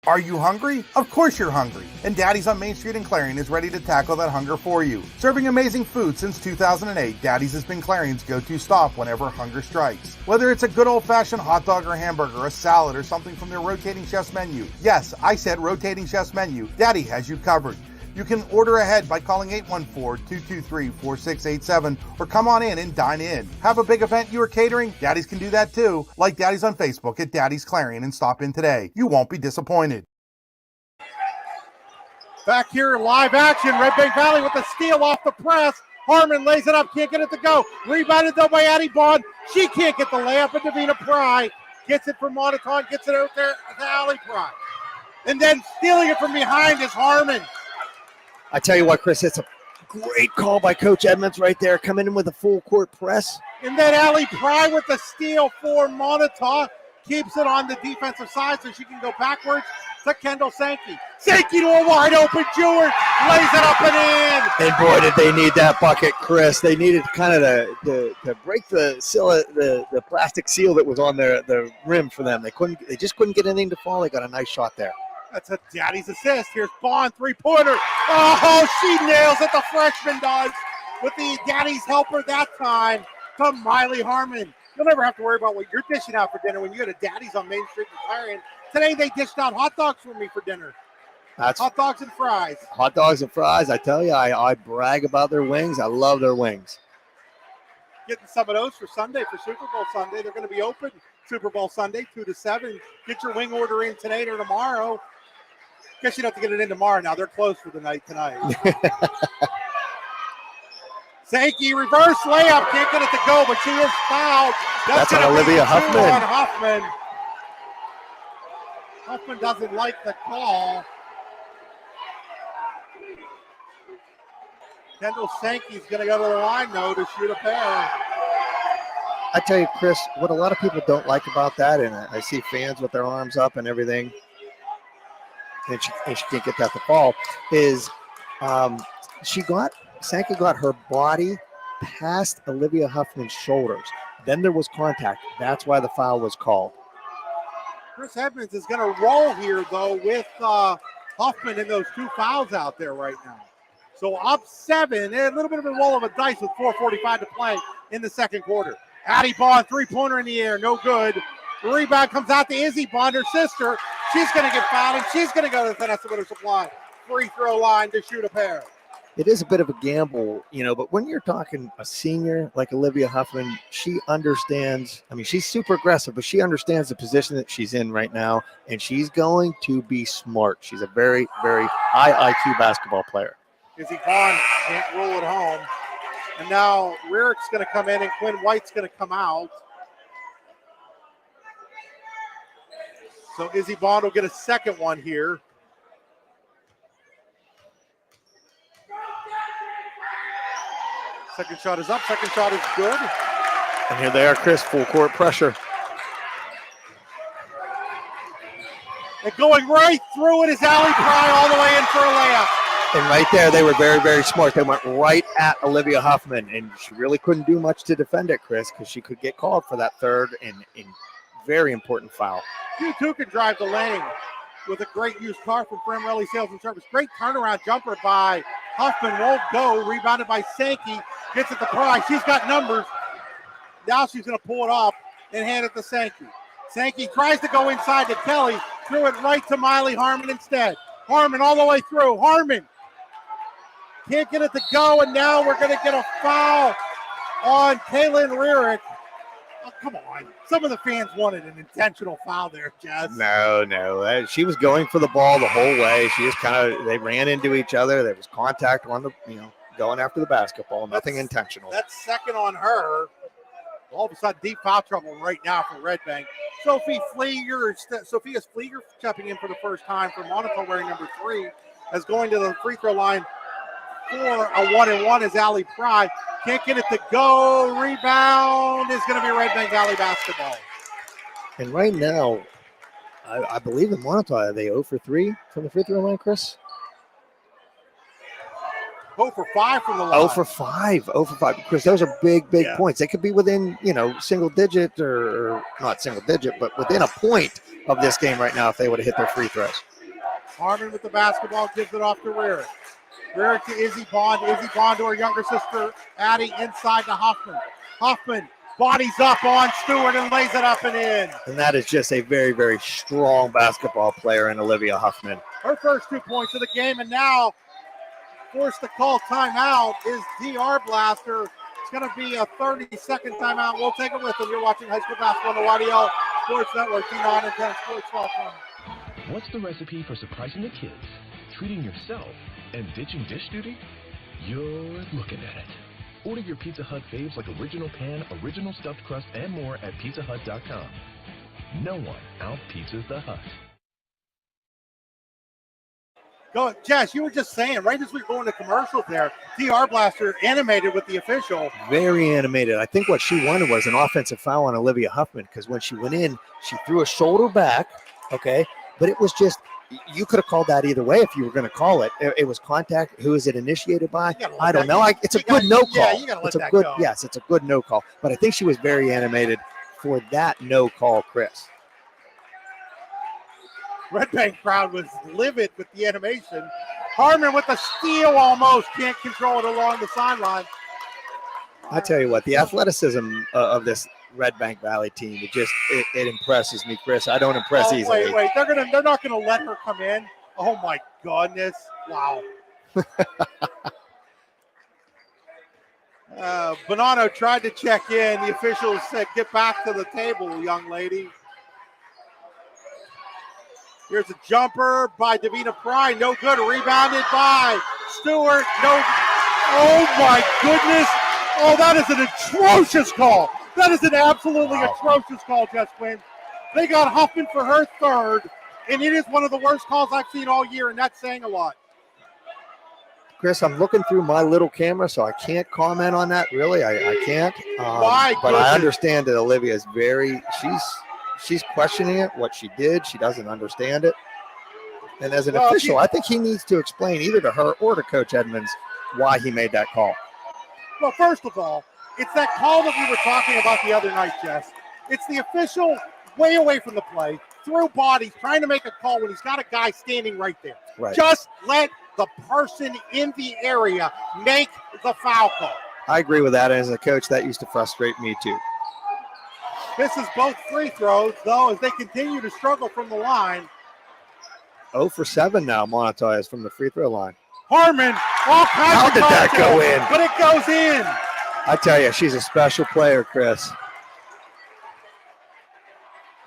Are you hungry? Of course you're hungry. And Daddy's on Main Street in Clarion is ready to tackle that hunger for you. Serving amazing food since 2008, Daddy's has been Clarion's go-to stop whenever hunger strikes. Whether it's a good old-fashioned hot dog or hamburger, a salad, or something from their rotating chef's menu. Yes, I said rotating chef's menu. Daddy has you covered. You can order ahead by calling 814-223-4687 or come on in and dine in. Have a big event you are catering? Daddy's can do that too. Like Daddy's on Facebook at Daddy's Clarion and stop in today. You won't be disappointed. Back here, live action. Redbank Valley with the steal off the press. Harmon lays it up, can't get it to go. Rebounded though by Addie Bond. She can't get the layup, and Davina Pry gets it from Moniteau and gets it out there to Allie Pry. And then stealing it from behind is Harmon. I tell you what, Chris, it's a great call by Coach Edmonds right there, coming in with a full court press. And then Allie Pry with the steal for Moniteau. Keeps it on the defensive side so she can go backwards to Kendall Sankey. Sankey to a wide open Jewett. Lays it up and in. And boy, did they need that bucket, Chris. They needed kind of to break the plastic seal that was on the rim for them. They just couldn't get anything to fall. They got a nice shot there. That's a Daddy's assist. Here's Bond, three-pointer. Oh, she nails it. The freshman does with the Daddy's helper that time to Miley Harmon. You'll never have to worry about what you're dishing out for dinner when you go to Daddy's on Main Street in Clarion. Today they dished out hot dogs for me for dinner. That's hot dogs and fries. Hot dogs and fries. I tell you, I brag about their wings. I love their wings. Getting some of those for Sunday, for Super Bowl Sunday. They're going to be open Super Bowl Sunday, 2 to 7. Get your wing order in today or tomorrow. Guess you'd have to get it in tomorrow now. They're closed for the night tonight. Sankey, reverse layup. Can't get it to go, but she is fouled. That's on Olivia Huffman. Huffman. Huffman doesn't like the call. Kendall Sankey's going to go to the line, though, to shoot a pair. I tell you, Chris, what a lot of people don't like about that, and I see fans with their arms up and everything, and she can't get that to fall, is Sankey got her body past Olivia Huffman's shoulders. Then there was contact. That's why the foul was called. Chris Edmonds is going to roll here, though, with Huffman and those 2 fouls out there right now. So up 7, a little bit of a roll of a dice with 4:45 to play in the second quarter. Addie Bond, three-pointer in the air, no good. The rebound comes out to Izzy Bond, her sister. She's going to get fouled, and she's going to go to the Vanessa Winter Supply free throw line to shoot a pair. It is a bit of a gamble, but when you're talking a senior like Olivia Huffman, she understands. I mean, she's super aggressive, but she understands the position that she's in right now, and she's going to be smart. She's a very, very high IQ basketball player. Izzy Bond can't roll it home. And now Rearick's going to come in, and Quinn White's going to come out. So Izzy Bond will get a second one here. Second shot is up. Second shot is good. And here they are, Chris, full court pressure. And going right through it is Allie Pry all the way in for a layup. And right there, they were very, very smart. They went right at Olivia Huffman, and she really couldn't do much to defend it, Chris, because she could get called for that third and very important foul. You too can drive the lane with a great used car from Fremrelli Sales and Service. Great turnaround jumper by Huffman, won't go. Rebounded by Sankey. Gets it to Pry. She's got numbers. Now she's going to pull it off and hand it to Sankey. Sankey tries to go inside to Kelly. Threw it right to Miley Harmon instead. Harmon all the way through. Harmon can't get it to go, and now we're going to get a foul on Kaylin Rearick. Oh, come on. Some of the fans wanted an intentional foul there, Jess. No. She was going for the ball the whole way. She just they ran into each other. There was contact on the, going after the basketball. Nothing intentional. That's second on her. All of a sudden, deep foul trouble right now for Redbank. Sophia's Flieger stepping in for the first time for Moniteau wearing number 3, as going to the free throw line for a 1-and-1 is Allie Pry. Can't get it to go. Rebound is going to be Redbank Valley basketball. And right now, I believe in Moniteau, are they 0 for 3 from the free throw line, Chris? 0 for 5 from the line. 0 for 5. 0 for 5. Chris, those are big Yeah. points. They could be within, single digit or not single digit, but within a point of this game right now if they would have hit their free throws. Harmon with the basketball, gives it off to Rearick. Rearick to Izzy Bond. Izzy Bond to her younger sister, Addie, inside to Hoffman. Hoffman bodies up on Stewart and lays it up and in. And that is just a very, very strong basketball player in Olivia Huffman. Her first 2 points of the game, and now forced to call timeout is DR Blaster. It's going to be a 30-second timeout. We'll take it with them. You're watching high school basketball on the YDL Sports Network, D9 and 10 Sports.com. What's the recipe for surprising the kids, treating yourself, and ditching dish duty? You're looking at it. Order your Pizza Hut faves like original pan, original stuffed crust, and more at pizzahut.com. No one out-pizzas the Hut. Go, Jess, you were just saying, right as we go into commercials there, DR Blaster animated with the official. Very animated. I think what she wanted was an offensive foul on Olivia Huffman because when she went in, she threw a shoulder back, okay? But it was just, you could have called that either way if you were going to call it. It was contact. Who is it initiated by? I don't know. It's a good no call. Yeah, you got to let that go. Yes, it's a good no call. But I think she was very animated for that no call, Chris. Redbank crowd was livid with the animation. Harmon with the steal almost. Can't control it along the sideline. I tell you what, the athleticism of this Redbank Valley team, it impresses me, Chris. I don't impress easily. Wait. They're not gonna let her come in. Oh my goodness. Wow. Bonanno tried to check in. The officials said, get back to the table, young lady. Here's a jumper by Davina Pry. No good. Rebounded by Stewart. No. Oh, my goodness. Oh, that is an atrocious call. That is an absolutely atrocious call, Jess Quinn. They got Huffman for her third, and it is one of the worst calls I've seen all year, and that's saying a lot. Chris, I'm looking through my little camera, so I can't comment on that, really. I can't. My but goodness. I understand that Olivia is she's questioning it, what she did. She doesn't understand it. And as an official, I think he needs to explain either to her or to Coach Edmonds why he made that call. Well, first of all, it's that call that we were talking about the other night, Jess. It's the official way away from the play, through bodies, trying to make a call when he's got a guy standing right there. Right. Just let the person in the area make the foul call. I agree with that. As a coach, that used to frustrate me too. This is both free throws, though, as they continue to struggle from the line. 0 for 7 now, Moniteau is from the free throw line. Harmon, all kinds How of did that contact, go in? But it goes in. I tell you, she's a special player, Chris.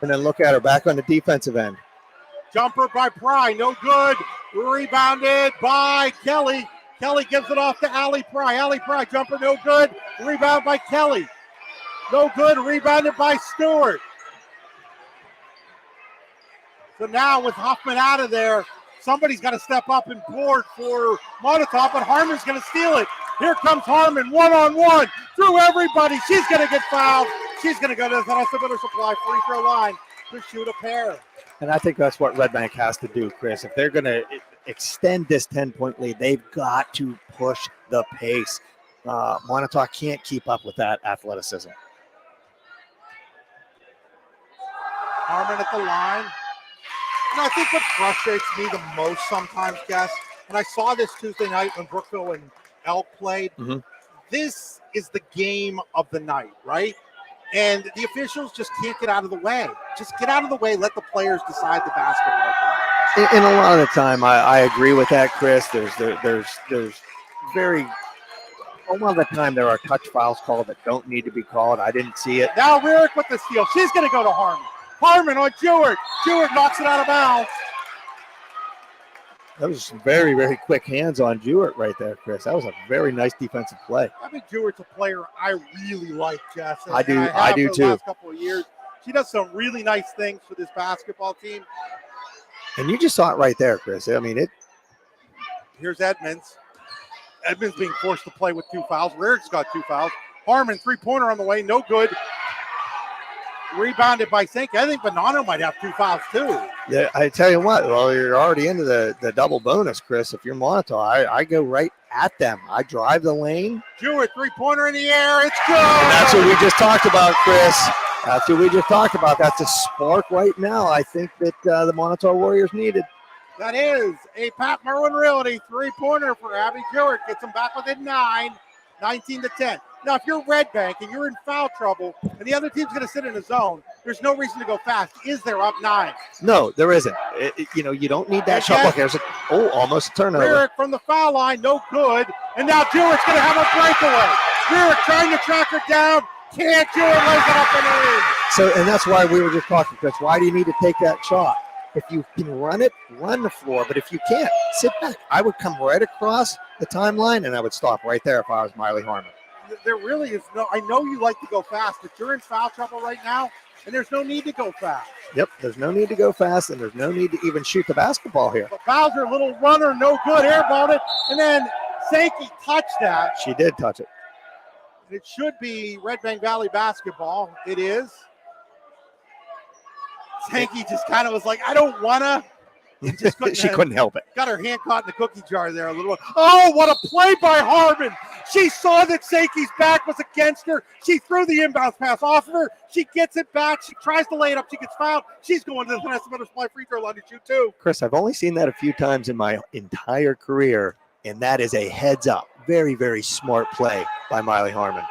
And then look at her back on the defensive end. Jumper by Pry, no good. Rebounded by Kelly. Kelly gives it off to Allie Pry. Allie Pry, jumper, no good. Rebound by Kelly. No good, rebounded by Stewart. So now with Huffman out of there, somebody's got to step up and board for Moniteau, but Harmon's going to steal it. Here comes Harmon, one-on-one, through everybody. She's going to get fouled. She's going to go to the Vanessa Supply free throw line to shoot a pair. And I think that's what Redbank has to do, Chris. If they're going to extend this 10-point lead, they've got to push the pace. Moniteau can't keep up with that athleticism. Harmon at the line. You know, I think what frustrates me the most sometimes, Gus, and I saw this Tuesday night when Brookville and Elk played, this is the game of the night, right? And the officials just can't get out of the way. Just get out of the way. Let the players decide the basketball game. And a lot of the time, I agree with that, Chris. There's very a lot of the time there are touch fouls called that don't need to be called. I didn't see it. Now Rearick with the steal. She's going to go to Harmon. Harmon on Jewett. Jewett knocks it out of bounds. That was some very, very quick hands on Jewett right there, Chris. That was a very nice defensive play. I think Jewett's a player I really like, Jess. I do for too. The last couple of years. She does some really nice things for this basketball team. And you just saw it right there, Chris. I mean, it. Here's Edmonds. Edmonds being forced to play with 2 fouls. Rarick's got 2 fouls. Harmon, three-pointer on the way, no good. Rebounded by Sankey. I think Bonanno might have 2 fouls too. Yeah, I tell you what, well, you're already into the double bonus, Chris. If you're Moniteau, I go right at them. I drive the lane. Jewett, three-pointer in the air. It's good. And that's what we just talked about, Chris. That's what we just talked about. That's a spark right now, I think, that the Moniteau Warriors needed. That is a Pat Merwin Realty three-pointer for Abby Jewett. Gets them back within 9, 19-10. Now, if you're Redbank and you're in foul trouble and the other team's going to sit in a zone, there's no reason to go fast. Is there up 9? No, there isn't. You don't need that shot. Look, there's almost a turnover. Rarick from the foul line, no good. And now Jewett's going to have a breakaway. Rarick trying to track her down. Can't do it, lays it up and in. So, and that's why we were just talking, Chris. Why do you need to take that shot? If you can run it, run the floor. But if you can't, sit back. I would come right across the timeline, and I would stop right there if I was Miley Harmon. There really is no, I know you like to go fast, but you're in foul trouble right now, and there's no need to go fast. Yep, there's no need to go fast, and there's no need to even shoot the basketball here. But Bowser, little runner, no good, airballed it, and then Sankey touched that. She did touch it. It should be Red Bank Valley basketball. It is. Sankey just kind of was like, I don't wanna. She couldn't help it. Got her hand caught in the cookie jar there a little. Oh, what a play by Harmon. She saw that Sankey's back was against her. She threw the inbound pass off of her. She gets it back. She tries to lay it up. She gets fouled. She's going to the Vanessa Butterfly free throw line to shoot too. Chris, I've only seen that a few times in my entire career, and that is a heads up. Very, very smart play by Miley Harmon.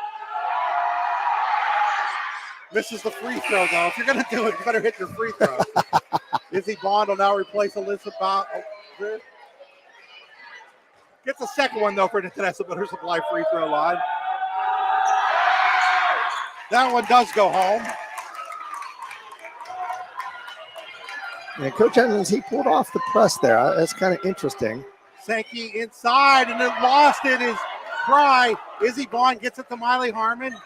Misses the free throw, though. If you're going to do it, you better hit your free throw. Izzy Bond will now replace Alyssa Bond. Gets a second one, though, for the Vanessa Butterfly free throw line. That one does go home. And Coach Edmonds, he pulled off the press there. That's kind of interesting. Sankey inside, and then lost it is Fry. Izzy Bond gets it to Miley Harmon.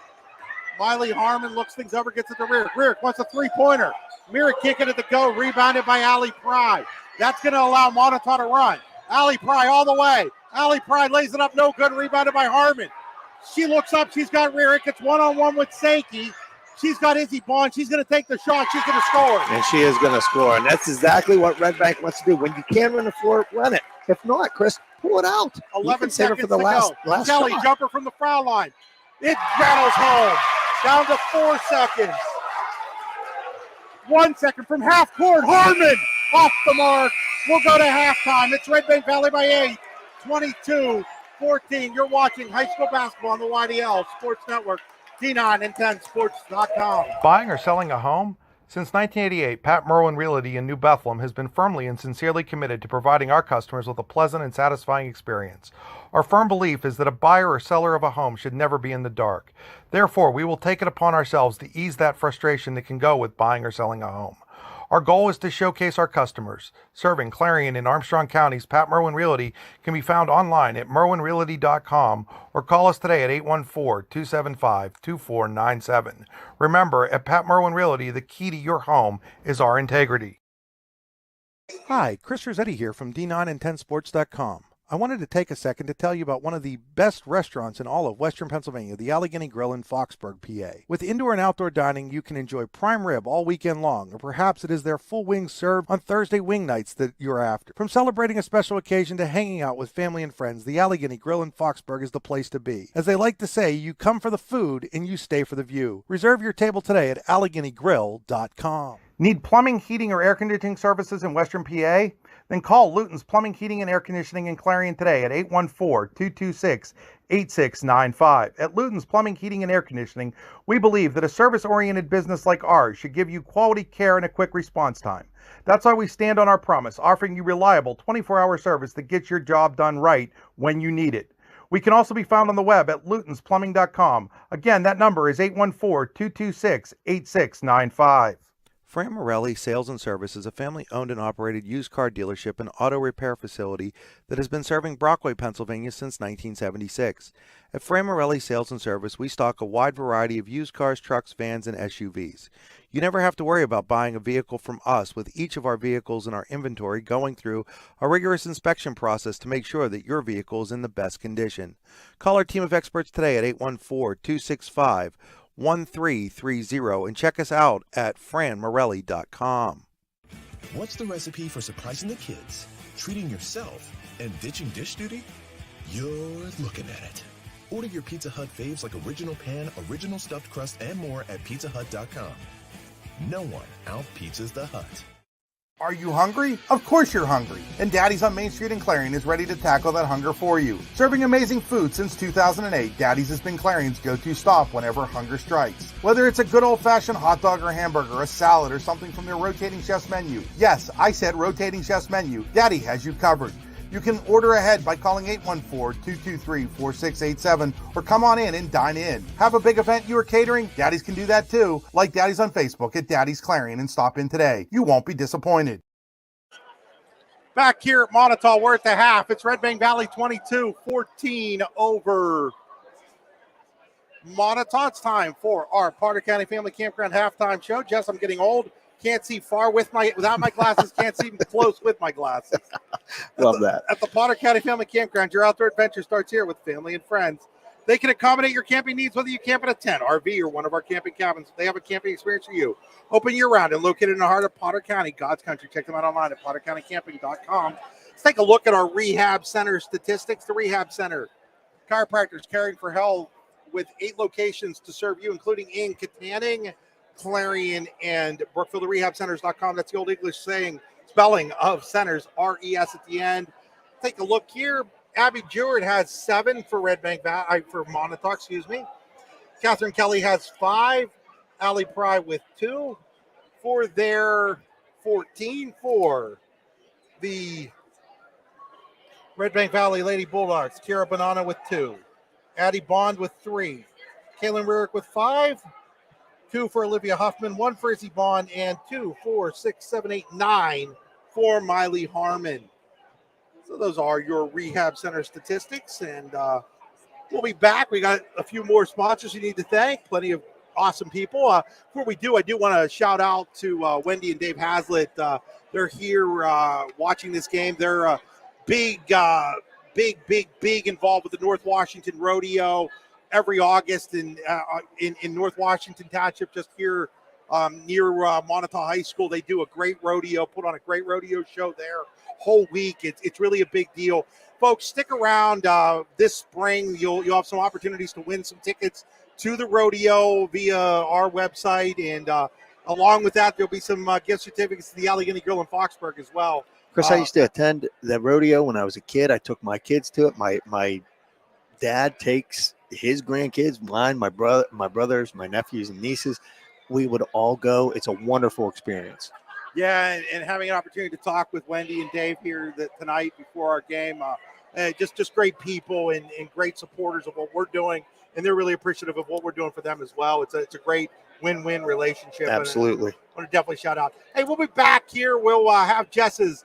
Miley Harmon looks things over, gets it to Rearick. Rearick wants a three-pointer. Mira kicking it to go, rebounded by Allie Pry. That's going to allow Moniteau to run. Allie Pry all the way. Allie Pry lays it up, no good, rebounded by Harmon. She looks up, she's got Rearick. It's one-on-one with Sankey. She's got Izzy Bond. She's going to take the shot. She's going to score. And she is going to score. And that's exactly what Redbank wants to do. When you can run the floor, run it. If not, Chris, pull it out. 11 seconds for the to last Kelly, shot. Jumper from the foul line. It rattles home. Down to 4 seconds. 1 second from half court. Harmon off the mark. We'll go to halftime. It's Red Bank Valley by 8. 22-14. You're watching high school basketball on the YDL Sports Network. D9and10sports.com. Buying or selling a home? Since 1988, Pat Merwin Realty in New Bethlehem has been firmly and sincerely committed to providing our customers with a pleasant and satisfying experience. Our firm belief is that a buyer or seller of a home should never be in the dark. Therefore, we will take it upon ourselves to ease that frustration that can go with buying or selling a home. Our goal is to showcase our customers. Serving Clarion and Armstrong Counties, Pat Merwin Realty can be found online at merwinrealty.com or call us today at 814-275-2497. Remember, at Pat Merwin Realty, the key to your home is our integrity. Hi, Chris Rossetti here from D9and10sports.com. I wanted to take a second to tell you about one of the best restaurants in all of Western Pennsylvania, the Allegheny Grill in Foxburg, PA. With indoor and outdoor dining, you can enjoy prime rib all weekend long, or perhaps it is their full wings served on Thursday wing nights that you're after. From celebrating a special occasion to hanging out with family and friends, the Allegheny Grill in Foxburg is the place to be. As they like to say, you come for the food and you stay for the view. Reserve your table today at AlleghenyGrill.com. Need plumbing, heating, or air conditioning services in Western PA? Then call Luton's Plumbing, Heating, and Air Conditioning in Clarion today at 814-226-8695. At Luton's Plumbing, Heating, and Air Conditioning, we believe that a service-oriented business like ours should give you quality care and a quick response time. That's why we stand on our promise, offering you reliable 24-hour service that gets your job done right when you need it. We can also be found on the web at lutonsplumbing.com. Again, that number is 814-226-8695. Fran Morelli Sales and Service is a family-owned and operated used car dealership and auto repair facility that has been serving Brockway, Pennsylvania since 1976. At Fran Morelli Sales and Service, we stock a wide variety of used cars, trucks, vans, and SUVs. You never have to worry about buying a vehicle from us, with each of our vehicles in our inventory going through a rigorous inspection process to make sure that your vehicle is in the best condition. Call our team of experts today at 814-265-1330 and check us out at franmorelli.com. What's the recipe for surprising the kids, treating yourself, and ditching dish duty? You're looking at it. Order your Pizza Hut faves like original pan, original stuffed crust, and more at pizzahut.com. No one out-pizzas the Hut. Are you hungry? Of course you're hungry. And Daddy's on Main Street in Clarion is ready to tackle that hunger for you. Serving amazing food since 2008, Daddy's has been Clarion's go-to stop whenever hunger strikes. Whether it's a good old-fashioned hot dog or hamburger, a salad, or something from their rotating chef's menu. Yes, I said rotating chef's menu. Daddy has you covered. You can order ahead by calling 814-223-4687 or come on in and dine in. Have a big event you are catering? Daddy's can do that too. Like Daddy's on Facebook at Daddy's Clarion and stop in today. You won't be disappointed. Back here at Moniteau, we're at the half. It's Redbank Valley 22-14 over Moniteau. It's time for our Potter County Family Campground halftime show. Jess, I'm getting old. Can't see far without my glasses. Can't see close with my glasses. Love that. At the Potter County Family Campground, your outdoor adventure starts here with family and friends. They can accommodate your camping needs, whether you camp in a tent, RV, or one of our camping cabins. They have a camping experience for you. Open year-round and located in the heart of Potter County, God's country. Check them out online at pottercountycamping.com. Let's take a look at our rehab center statistics. The rehab center, chiropractors caring for health with 8 locations to serve you, including in Katanning, Clarion, and Brookfield. Rehabcenters.com. That's the old English spelling of centers, R-E-S at the end. Take a look here. Abby Jewett has 7 for for Moniteau, Catherine Kelly has 5. Allie Pry with 2 for their 14 for the Redbank Valley Lady Bulldogs. Kira Banana with 2. Addie Bond with 3. Kaylin Rurick with 5. 2 for Olivia Huffman, 1 for Izzy Bond, and 2, 4, 6, 7, 8, 9 for Miley Harmon. So those are your rehab center statistics, and we'll be back. We got a few more sponsors you need to thank, plenty of awesome people. Before we do, I do want to shout out to Wendy and Dave Hazlitt. They're here watching this game. They're big involved with the North Washington Rodeo every August in North Washington Township, just here near Moniteau High School. They do a great rodeo, put on a great rodeo show there whole week. It's really a big deal. Folks, stick around this spring. You'll have some opportunities to win some tickets to the rodeo via our website, and along with that, there'll be some gift certificates to the Allegheny Grill in Foxburg as well. Chris, I used to attend the rodeo when I was a kid. I took my kids to it. My dad takes his grandkids, mine, my brothers, my nephews and nieces. We would all go. It's a wonderful experience. Yeah, and having an opportunity to talk with Wendy and Dave here tonight before our game, just great people and great supporters of what we're doing, and they're really appreciative of what we're doing for them as well. It's a great win-win relationship. Absolutely. I want to definitely shout out. Hey, we'll be back here. We'll have Jess's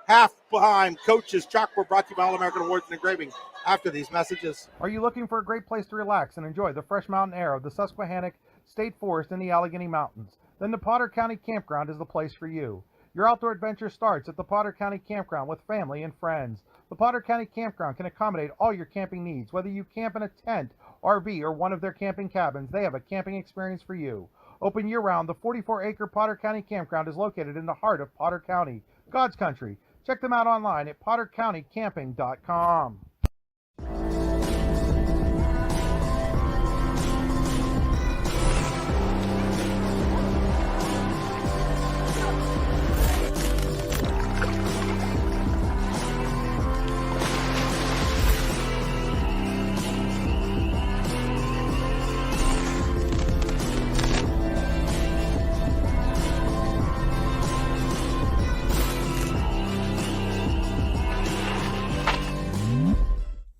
half-time coaches chalkboard brought to you by All American Awards and Engraving after these messages. Are you looking for a great place to relax and enjoy the fresh mountain air of the Susquehannock State Forest in the Allegheny Mountains? Then the Potter County Campground is the place for you. Your outdoor adventure starts at the Potter County Campground with family and friends. The Potter County Campground can accommodate all your camping needs. Whether you camp in a tent, RV, or one of their camping cabins, they have a camping experience for you. Open year-round, the 44-acre Potter County Campground is located in the heart of Potter County, God's country. Check them out online at pottercountycamping.com.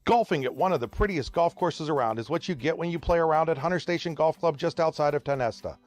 Golfing at one of the prettiest golf courses around is what you get when you play around at Hunter Station Golf Club just outside of Tonesta.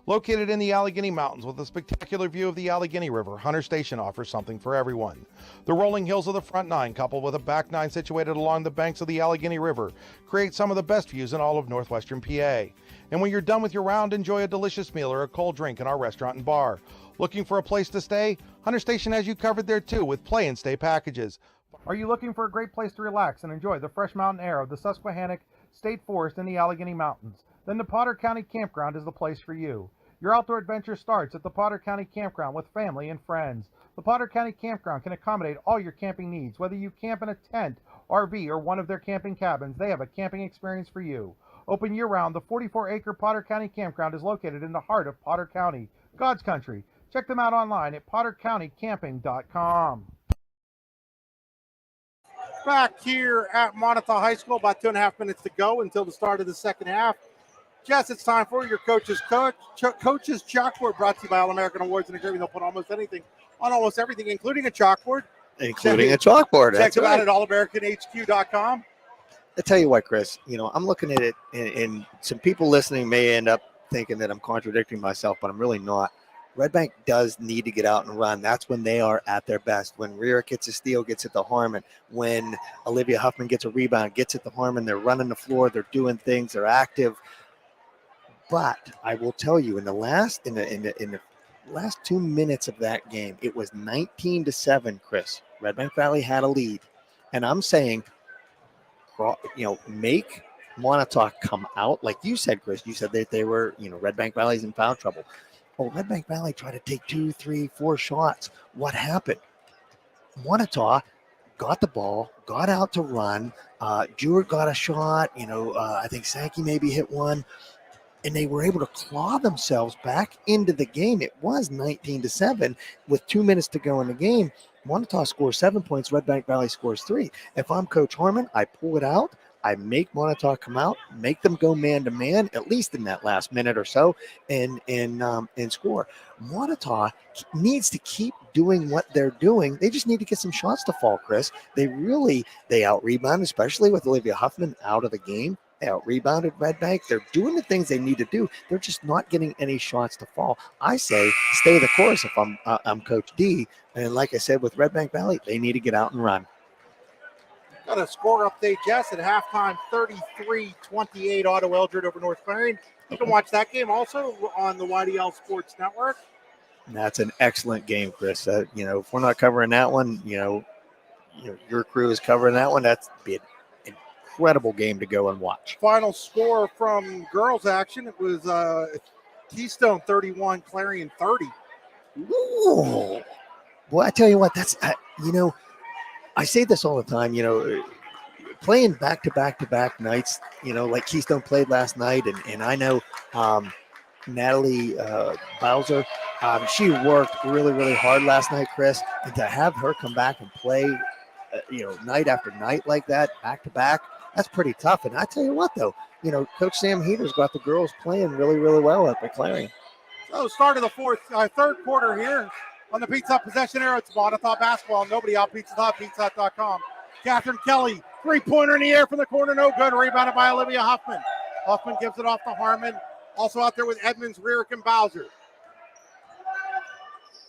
Located in the Allegheny Mountains with a spectacular view of the Allegheny River, Hunter Station offers something for everyone. The rolling hills of the front nine, coupled with a back nine situated along the banks of the Allegheny River, create some of the best views in all of northwestern PA. And when you're done with your round, enjoy a delicious meal or a cold drink in our restaurant and bar. Looking for a place to stay? Hunter Station has you covered there too with play and stay packages. Are you looking for a great place to relax and enjoy the fresh mountain air of the Susquehannock State Forest in the Allegheny Mountains? Then the Potter County Campground is the place for you. Your outdoor adventure starts at the Potter County Campground with family and friends. The Potter County Campground can accommodate all your camping needs. Whether you camp in a tent, RV, or one of their camping cabins, they have a camping experience for you. Open year-round, the 44-acre Potter County Campground is located in the heart of Potter County, God's country. Check them out online at pottercountycamping.com. Back here at Moniteau High School, about 2.5 minutes to go until the start of the second half. Jess, it's time for your Coach's Chalkboard, brought to you by All American Awards and Engraving. They'll put almost anything on almost everything, including a chalkboard. Including a chalkboard. Check them out at allamericanhq.com. I tell you what, Chris, I'm looking at it, and some people listening may end up thinking that I'm contradicting myself, but I'm really not. Redbank does need to get out and run. That's when they are at their best. When Rearick gets a steal, gets it to Harmon. When Olivia Huffman gets a rebound, gets it to Harmon, they're running the floor, they're doing things, they're active. But I will tell you, in the last 2 minutes of that game, it was 19-7, Chris. Redbank Valley had a lead. And I'm saying, make Moniteau come out. Like you said, Chris, you said that they were, Redbank Valley's in foul trouble. Well, Redbank Valley tried to take 2, 3, 4 shots. What happened? Moniteau got the ball, got out to run. Jewett got a shot. I think Sankey maybe hit one. And they were able to claw themselves back into the game. It was 19-7 with 2 minutes to go in the game. Moniteau scores 7 points. Redbank Valley scores 3. If I'm Coach Harmon, I pull it out. I make Moniteau come out, make them go man-to-man, at least in that last minute or so, and score. Moniteau needs to keep doing what they're doing. They just need to get some shots to fall, Chris. They out-rebound, especially with Olivia Huffman out of the game. They out-rebounded Redbank. They're doing the things they need to do. They're just not getting any shots to fall. I say stay the course if I'm Coach D. And like I said, with Redbank Valley, they need to get out and run. Got a score update, Jess, at halftime, 33-28 Otto Eldred over North Clarion. You can watch that game also on the YDL Sports Network. That's an excellent game, Chris. If we're not covering that one, your crew is covering that one. That's be an incredible game to go and watch. Final score from girls action, it was Keystone 31, Clarion 30. Ooh. Well, I tell you what, that's, I say this all the time, playing back-to-back nights, like Keystone played last night, and I know Natalie Bowser, she worked really, really hard last night, Chris, and to have her come back and play, night after night like that, back-to-back, that's pretty tough. And I tell you what, though, Coach Sam Heater's got the girls playing really, really well at McLaren. So start of the third quarter here. On the Pizza Hut possession arrow, it's Moniteau basketball. Nobody out Pizza Hut, pizzahut.com. Catherine Kelly, three-pointer in the air from the corner, no good. Rebounded by Olivia Huffman. Huffman gives it off to Harmon. Also out there with Edmonds, Rearick, and Bowser.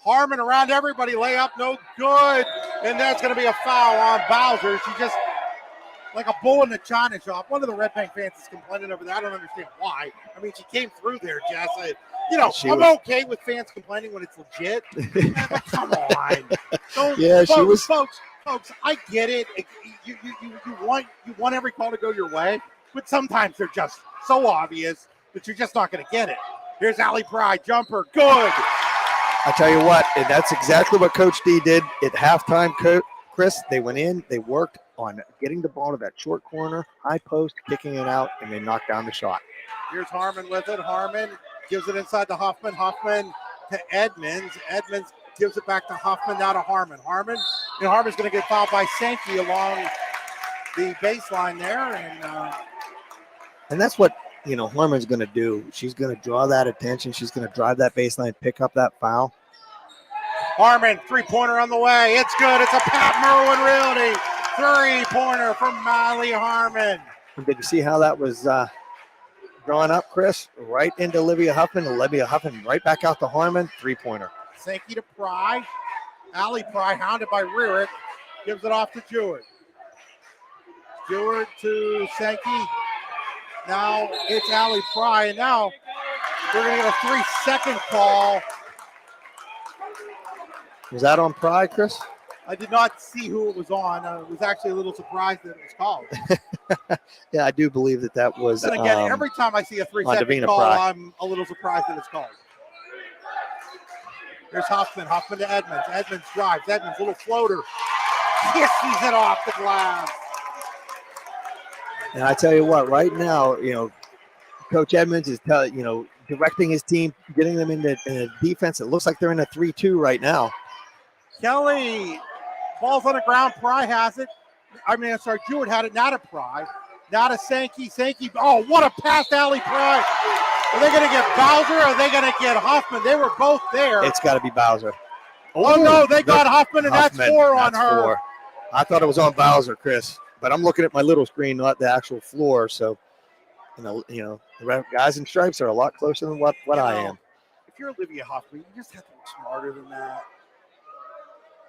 Harmon around everybody, layup, no good. And that's going to be a foul on Bowser. She just, like a bull in the china shop. One of the Redbank fans is complaining over that. I don't understand why. I mean, she came through there, Jess. I'm okay with fans complaining when it's legit. But come on. Folks, I get it. You want every call to go your way, but sometimes they're just so obvious that you're just not going to get it. Here's Allie Pride, jumper, good. I tell you what, and that's exactly what Coach D did at halftime, Chris. They went in, they worked on getting the ball to that short corner, high post, kicking it out, and they knocked down the shot. Here's Harmon with it. Harmon gives it inside to Huffman. Huffman to Edmonds. Edmonds gives it back to Huffman, now to Harmon. Harmon's going to get fouled by Sankey along the baseline there. And that's what, Harmon's going to do. She's going to draw that attention. She's going to drive that baseline, pick up that foul. Harmon, three-pointer on the way. It's good. It's a Pat Merwin Realty three-pointer from Molly Harmon. And did you see how that was drawn up, Chris, right into Olivia Huffman. Olivia Huffman right back out to Harmon. 3-pointer. Sankey to Pry. Allie Pry hounded by Rearick. Gives it off to Jewett. Jewett to Sankey. Now it's Allie Pry. And now we're going to get a 3-second call. Was that on Pry, Chris? I did not see who it was on. I was actually a little surprised that it was called. Yeah, I do believe that was. And again, every time I see a 3-second call, Pry. I'm a little surprised that it's called. Here's Huffman. Huffman to Edmonds. Edmonds drives. Edmonds, little floater. Kisses it off the glass. And I tell you what, right now, Coach Edmonds is directing his team, getting them into a defense. It looks like they're in a 3-2 right now. Kelly, ball's on the ground. Pry has it. Jewett had it. Now to Pry. Now to Sankey. Sankey. Oh, what a pass to Allie Pry. Are they going to get Bowser or are they going to get Huffman? They were both there. It's got to be Bowser. Oh, no, they got Huffman, and that's 4 on her. 4. I thought it was on Bowser, Chris, but I'm looking at my little screen, not the actual floor. So, the guys in stripes are a lot closer than what I am. If you're Olivia Huffman, you just have to be smarter than that.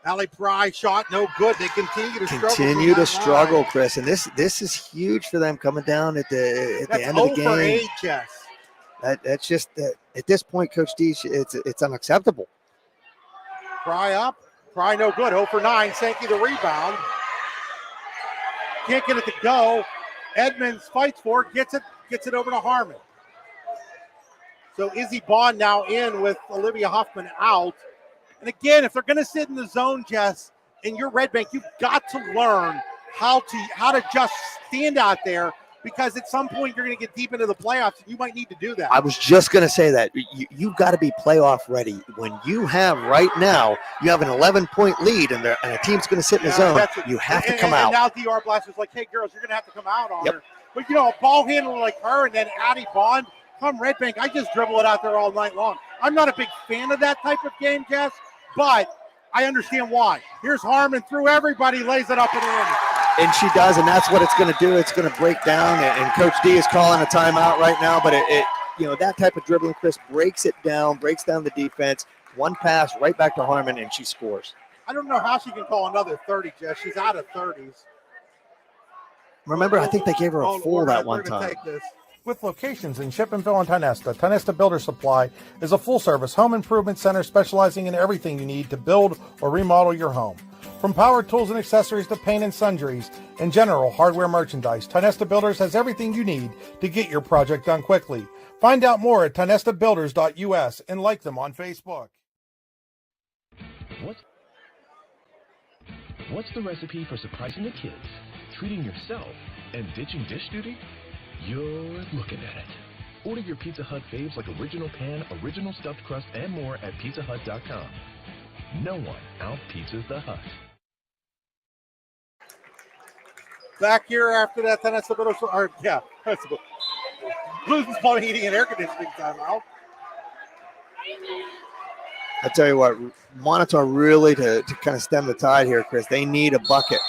Allie Pry shot no good. They continue to struggle. Chris, and this is huge for them coming down at the end of the game. That's 0 for 8, Jess. That's just at this point, Coach D, it's unacceptable. Pry up. Pry no good. 0 for 9. Sankey the rebound. Can't get it to go. Edmonds fights for it. Gets it over to Harmon. So Izzy Bond now in with Olivia Huffman out. And again, if they're going to sit in the zone, Jess, and you're Redbank, you've got to learn how to just stand out there, because at some point you're going to get deep into the playoffs and you might need to do that. I was just going to say that. You've got to be playoff ready. When you have right now, you have an 11-point lead and a team's going to sit in the zone, you have to come out. And now DR Blaster's like, hey, girls, you're going to have to come out on her. But, a ball handler like her and then Addie Bond, come Redbank, I just dribble it out there all night long. I'm not a big fan of that type of game, Jess, but I understand why. Here's Harmon through everybody, lays it up and in. And she does, and that's what it's going to do. It's going to break down, and Coach D is calling a timeout right now, but that type of dribbling, Chris, breaks down the defense. One pass right back to Harmon, and she scores. I don't know how she can call another 30, Jess. She's out of 30s. Remember, I think they gave her a full that one time. With locations in Shippenville and Tionesta, Tionesta Builder Supply is a full-service home improvement center specializing in everything you need to build or remodel your home. From power tools and accessories to paint and sundries and general hardware merchandise, Tionesta Builders has everything you need to get your project done quickly. Find out more at tionestabuilders.us and like them on Facebook. What's the recipe for surprising the kids, treating yourself, and ditching dish duty? You're looking at it. Order your Pizza Hut faves like original pan, original stuffed crust, and more at pizzahut.com. No one out-pizzas the Hut. Back here after that, that's a little, Blues is probably eating an air conditioning timeout. I tell you what, Moniteau really to kind of stem the tide here, Chris. They need a bucket.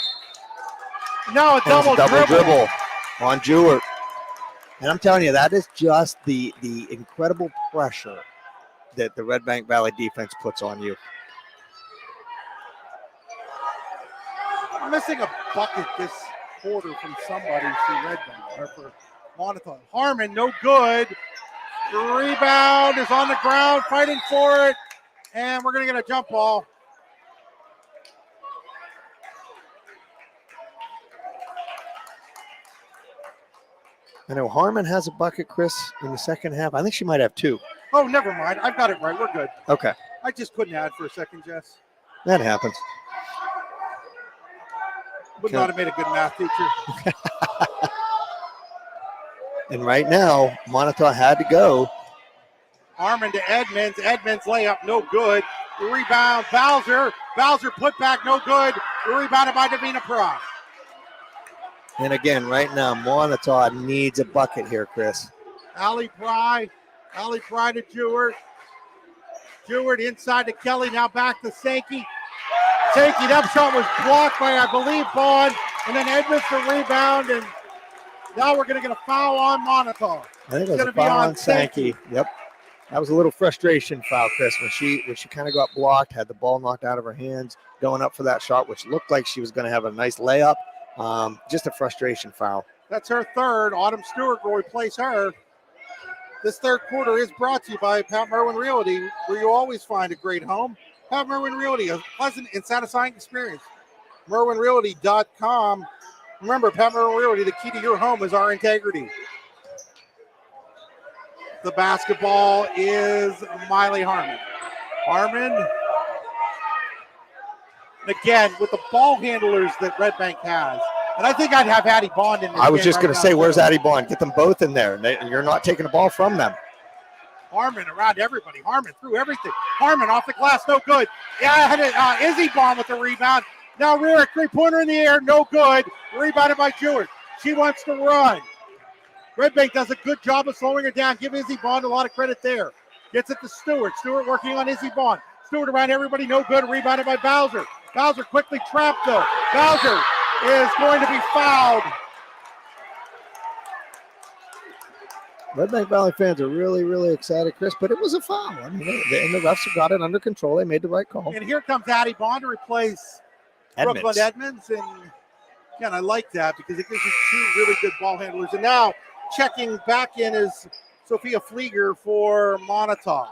No, a double dribble on Jewett. And I'm telling you, that is just the incredible pressure that the Redbank Valley defense puts on you. I'm missing a bucket this quarter from somebody for Redbank or for Moniteau. Harmon, no good. The rebound is on the ground, fighting for it, and we're going to get a jump ball. I know Harmon has a bucket, Chris, in the second half. I think she might have 2. Oh, never mind. I've got it right. We're good. Okay. I just couldn't add for a second, Jess. That happens. Would not have made a good math teacher. And right now, Moniteau had to go. Harmon to Edmonds. Edmonds layup, no good. The rebound, Bowser. Bowser put back, no good. The rebounded by Davina Pry. And again, right now, Moniteau needs a bucket here, Chris. Allie Pry to Jewett. Jewett inside to Kelly, now back to Sankey. Sankey, that shot was blocked by, I believe, Bond. And then Edmonds the rebound, and Now we're going to get a foul on Moniteau. I think it was gonna a be foul on on Sankey. Yep. That was a little frustration foul, Chris, when she kind of got blocked, had the ball knocked out of her hands, going up for that shot, which looked like she was going to have a nice layup. Just a frustration foul. That's her third. Autumn Stewart will replace her. This third quarter is brought to you by Pat Merwin Realty, where you always find a great home. Pat Merwin Realty, a pleasant and satisfying experience. MerwinRealty.com. Remember, Pat Merwin Realty, the key to your home is our integrity. The basketball is Miley Harmon. Harmon, again, with the ball handlers that Redbank has. And I think I'd have Addie Bond in this I was game just right going to now, say, where's too. Addie Bond? Get them both in there. You're not taking the ball from them. Harmon around everybody. Harmon through everything. Harmon off the glass, no good. Yeah, I had it. Izzy Bond with the rebound. Now Rurick, three-pointer in the air, no good. Rebounded by Jewett. She wants to run. Redbank does a good job of slowing her down. Give Izzy Bond a lot of credit there. Gets it to Stewart. Stewart working on Izzy Bond. Stewart around everybody, no good. Rebounded by Bowser. Bowser quickly trapped though. Bowser is going to be fouled. Redbank Valley fans are really, really excited, Chris, but it was a foul. I mean, and the refs have got it under control. They made the right call. And here comes Addie Bond to replace Brooklyn Edmonds. And again, I like that because it gives you two really good ball handlers. And now checking back in is Sophia Flieger for Moniteau.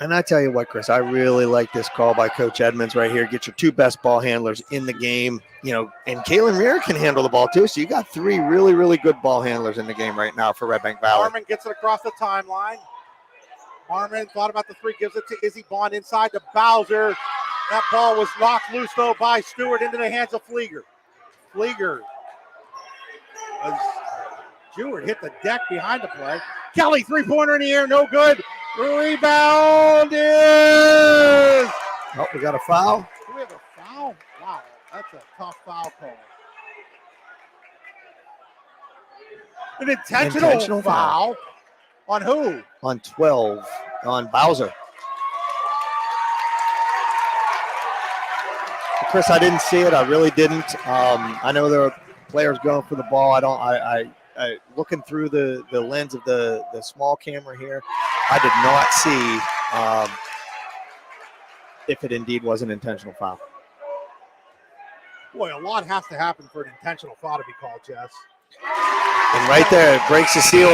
And I tell you what, Chris, I really like this call by Coach Edmonds right here. Get your two best ball handlers in the game, and Kaylin Rear can handle the ball too. So you got three really, really good ball handlers in the game right now for Redbank Valley. Harmon gets it across the timeline. Harmon thought about the three, gives it to Izzy Bond inside to Bowser. That ball was knocked loose though by Stewart into the hands of Flieger. Flieger. Jewett hit the deck behind the play. Kelly, three-pointer in the air, no good. Rebound is... Oh, we got a foul. Do we have a foul? Wow, that's a tough foul call. An intentional foul. On who? On 12, on Bowser. Chris, I didn't see it. I really didn't. I know there are players going for the ball. I looking through the lens of the small camera here, I did not see if it indeed was an intentional foul. Boy, a lot has to happen for an intentional foul to be called, Jess. And right there, it breaks the seal.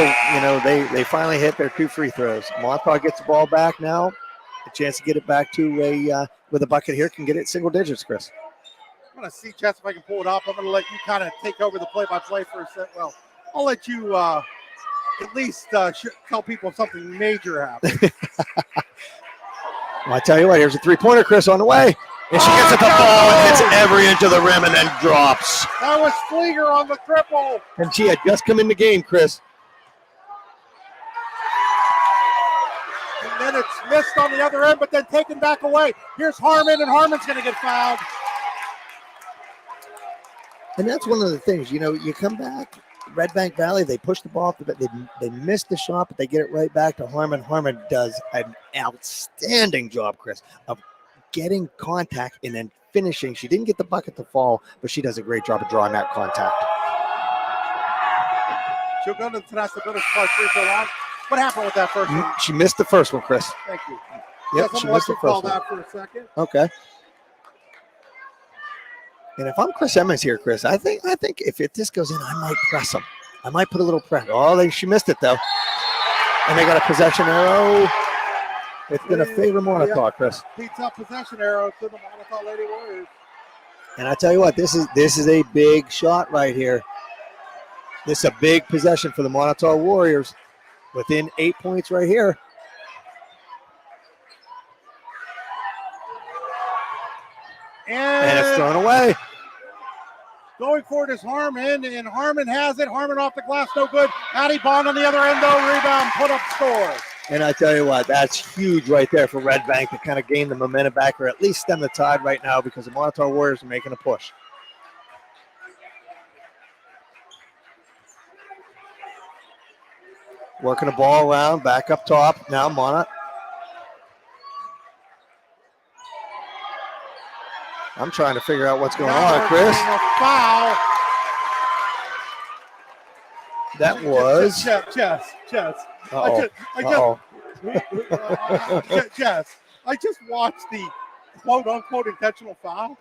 They finally hit their two free throws. Moniteau gets the ball back now. A chance to get it back to with a bucket here. Can get it single digits, Chris. I'm going to see, Jess, if I can pull it up. I'm going to let you kind of take over the play-by-play for a second. Well, I'll let you at least tell people if something major happened. Well, I tell you what, here's a three-pointer, Chris, on the way. And she gets at the ball and hits every inch of the rim and then drops. That was Flieger on the triple. And she had just come in the game, Chris. And then it's missed on the other end, but then taken back away. Here's Harmon, and Harmon's going to get fouled. And that's one of the things, you come back, Redbank Valley, they push the ball, but they missed the shot, but they get it right back to Harmon. Harmon does an outstanding job, Chris, of getting contact and then finishing. She didn't get the bucket to fall, but she does a great job of drawing that contact. She'll go to the Tanasa Builders Plus free throw line. What happened with that first one? She missed the first one, Chris. Thank you. Yep, Yes, she I'm missed the going to call first one. that for a second. Okay. And if I'm Chris Emmons here, Chris, I think if this goes in, I might press him. I might put a little pressure. Oh, she missed it though. And they got a possession arrow. It's going to favor Moniteau, Chris. Beats up possession arrow to the Moniteau Lady Warriors. And I tell you what, this is a big shot right here. This is a big possession for the Moniteau Warriors. Within 8 points right here. And it's thrown away. Going for it is Harmon, and Harmon has it. Harmon off the glass, no good. Addie Bond on the other end, though. Rebound, put up score. And I tell you what, that's huge right there for Redbank to kind of gain the momentum back or at least stem the tide right now because the Moniteau Warriors are making a push. Working the ball around, back up top. Now Moniteau. I'm trying to figure out what's going on, Chris. A foul. That was. Jess. Uh-oh. Jess, I just watched the quote unquote intentional foul.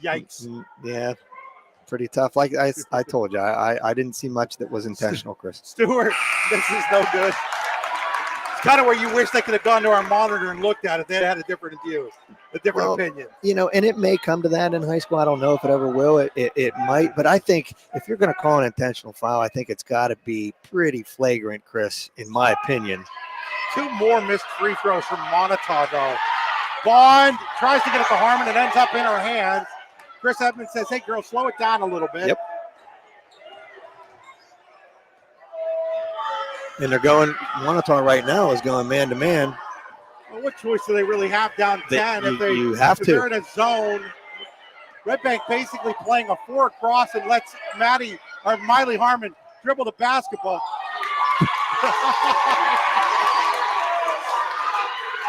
Yikes. Yeah, pretty tough. Like I told you, I didn't see much that was intentional, Chris. Stewart, this is no good. It's kind of where you wish they could have gone to our monitor and looked at it. They had a different view, a different opinion. And it may come to that in high school. I don't know if it ever will. It might. But I think if you're going to call an intentional foul, I think it's got to be pretty flagrant, Chris, in my opinion. 2 more missed free throws from Moniteau, though. Bond tries to get it to Harmon and ends up in her hands. Chris Edmonds says, hey, girl, slow it down a little bit. Yep. And they're going, Moniteau right now is going man-to-man. Well, what choice do they really have down 10? You have to. They're in a zone. Redbank basically playing a 4 across and lets Miley Harmon dribble the basketball.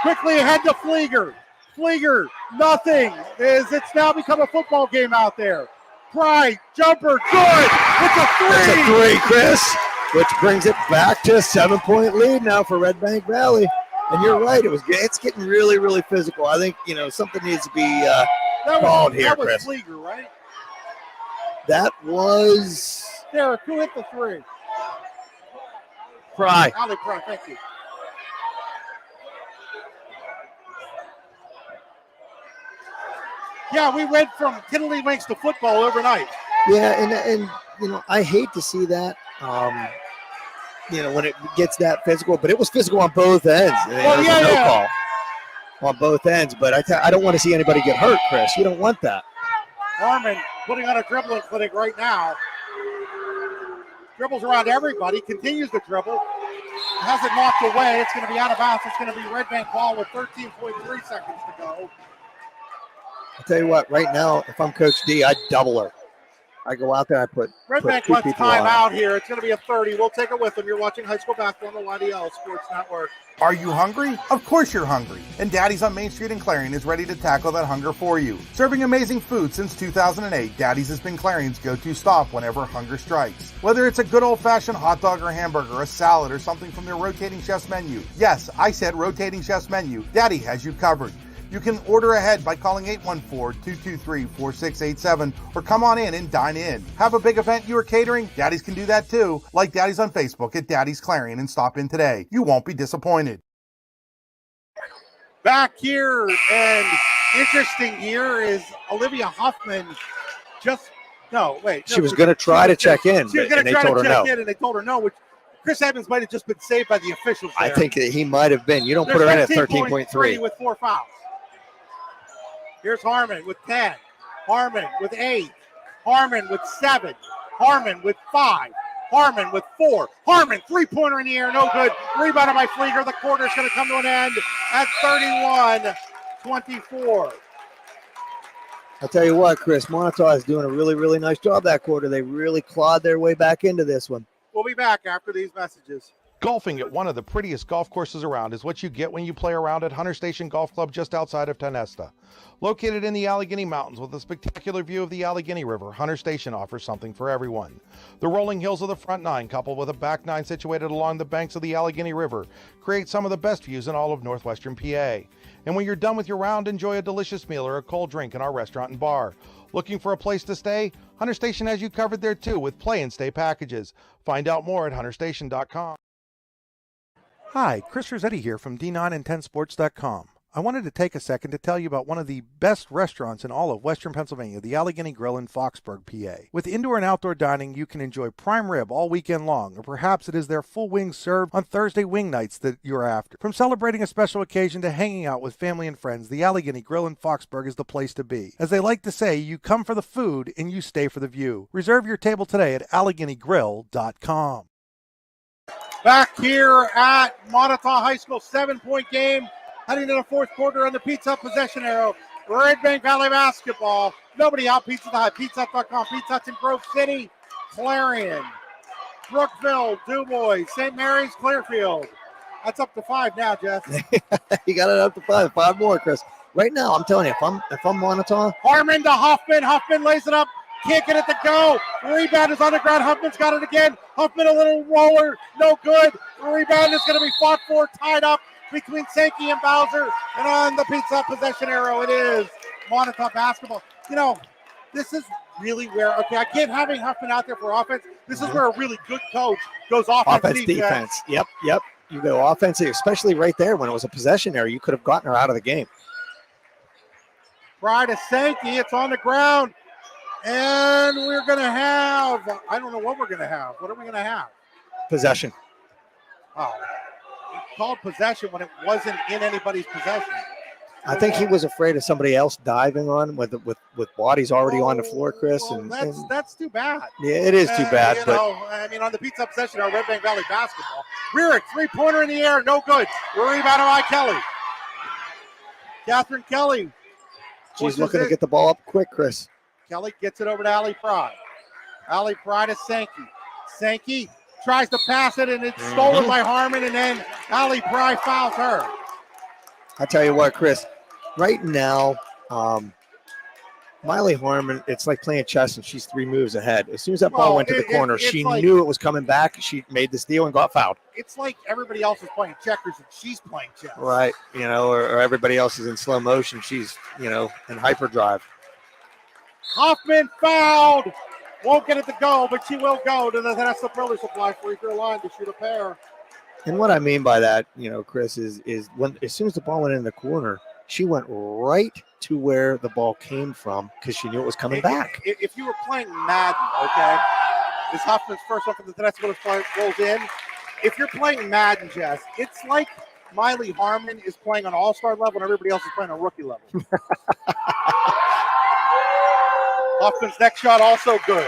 Quickly ahead to Flieger. Flieger, nothing. It's now become a football game out there. Pride, jumper, good. It's a 3. It's a 3, Chris, which brings it back to a 7-point lead now for Redbank Valley. And you're right, it's getting really, really physical. I think, something needs to be called here, Chris. That was Flieger, right? That was... Derek, who hit the 3? Pry. Allie Pry, thank you. Yeah, we went from tiddlywinks to football overnight. Yeah, and I hate to see that. When it gets that physical, but it was physical on both ends. No call on both ends, but I don't want to see anybody get hurt, Chris. You don't want that. Harmon putting on a dribbling clinic right now. Dribbles around everybody, continues to dribble. Has it knocked away. It's going to be out of bounds. It's going to be Redbank ball with 13.3 seconds to go. I'll tell you what, right now, if I'm Coach D, I'd double her. I go out there, I put Redbank wants time out here. It's going to be a 30. We'll take it with them. You're watching high school basketball on the YDL Sports Network. Are you hungry? Of course you're hungry. And Daddy's on Main Street in Clarion is ready to tackle that hunger for you. Serving amazing food since 2008, Daddy's has been Clarion's go-to stop whenever hunger strikes. Whether it's a good old-fashioned hot dog or hamburger, a salad, or something from their rotating chef's menu. Yes, I said rotating chef's menu. Daddy has you covered. You can order ahead by calling 814-223-4687 or come on in and dine in. Have a big event you are catering? Daddy's can do that too. Like Daddy's on Facebook at Daddy's Clarion and stop in today. You won't be disappointed. Back here, and interesting here is Olivia Huffman She was going to try to check in, and they told her no. And they told her no, which Chris Evans might have just been saved by the officials there. I think that he might have been. You don't put her in at 13.3. With 4 fouls. Here's Harmon with 10. Harmon with 8. Harmon with 7. Harmon with 5. Harmon with 4. Harmon, 3-pointer in the air, no good. Rebounded by Flieger. The quarter's going to come to an end at 31-24. I'll tell you what, Chris, Moniteau is doing a really, really nice job that quarter. They really clawed their way back into this one. We'll be back after these messages. Golfing at one of the prettiest golf courses around is what you get when you play around at Hunter Station Golf Club just outside of Tonesta. Located in the Allegheny Mountains with a spectacular view of the Allegheny River, Hunter Station offers something for everyone. The rolling hills of the front nine, coupled with a back nine situated along the banks of the Allegheny River, create some of the best views in all of northwestern PA. And when you're done with your round, enjoy a delicious meal or a cold drink in our restaurant and bar. Looking for a place to stay? Hunter Station has you covered there too with play and stay packages. Find out more at hunterstation.com. Hi, Chris Rossetti here from D9and10sports.com. I wanted to take a second to tell you about one of the best restaurants in all of Western Pennsylvania, the Allegheny Grill in Foxburg, PA. With indoor and outdoor dining, you can enjoy prime rib all weekend long, or perhaps it is their full wings served on Thursday wing nights that you're after. From celebrating a special occasion to hanging out with family and friends, the Allegheny Grill in Foxburg is the place to be. As they like to say, you come for the food and you stay for the view. Reserve your table today at AlleghenyGrill.com. Back here at Moniteau High School, 7-point game. Heading to the fourth quarter on the Pizza Hut possession arrow. Redbank Valley basketball. Nobody out. Pizza Hut. PizzaHut.com. Pizza Hut's in Grove City, Clarion, Brookville, DuBois, St. Mary's, Clearfield. That's up to 5 now, Jeff. You got it up to 5. 5 more, Chris. Right now, I'm telling you, if I'm Moniteau. Harmon to Huffman. Huffman lays it up. Can't get it to go. The rebound is on the ground. Huffman's got it again. Huffman a little roller. No good. The rebound is going to be fought for, tied up between Sankey and Bowser. And on the pizza possession arrow, it is Moniteau basketball. You know, this is really where, okay, I get having Huffman out there for offense. This is where a really good coach goes offense, defense. Yep. You go offensive, especially right there when it was a possession error. You could have gotten her out of the game. Try to Sankey. It's on the ground. And we're going to have, I don't know what we're going to have. What are we going to have? Possession. Oh, it's called possession when it wasn't in anybody's possession. I think he was afraid of somebody else diving on with bodies already on the floor, Chris. Well, and that's too bad. Yeah, it is too bad. You but know, I mean, on the pizza possession, our Redbank Valley basketball. Rearick, three-pointer in the air, no good. Rebound by Kelly. Catherine Kelly. She's looking to get the ball up quick, Chris. Kelly gets it over to Allie Fry. Allie Fry to Sankey. Sankey tries to pass it, and it's stolen by Harmon, and then Allie Fry fouls her. I tell you what, Chris, right now, Miley Harmon, it's like playing chess, and she's 3 moves ahead. As soon as that ball went to the corner, she knew it was coming back. She made the steal and got fouled. It's like everybody else is playing checkers, and she's playing chess. Right, you know, or everybody else is in slow motion. She's, you know, in hyperdrive. Hoffman fouled. Won't get it to go, but she will go to the Vanessa Brother Supply free throw line to shoot a pair. And what I mean by that, you know, Chris, is when as soon as the ball went in the corner, she went right to where the ball came from because she knew it was coming back. If you were playing Madden, okay, this Hoffman's first one from the Vanessa Brother rolls in. If you're playing Madden, Jess, it's like Miley Harmon is playing on all-star level and everybody else is playing on rookie level. Hoffman's next shot also good.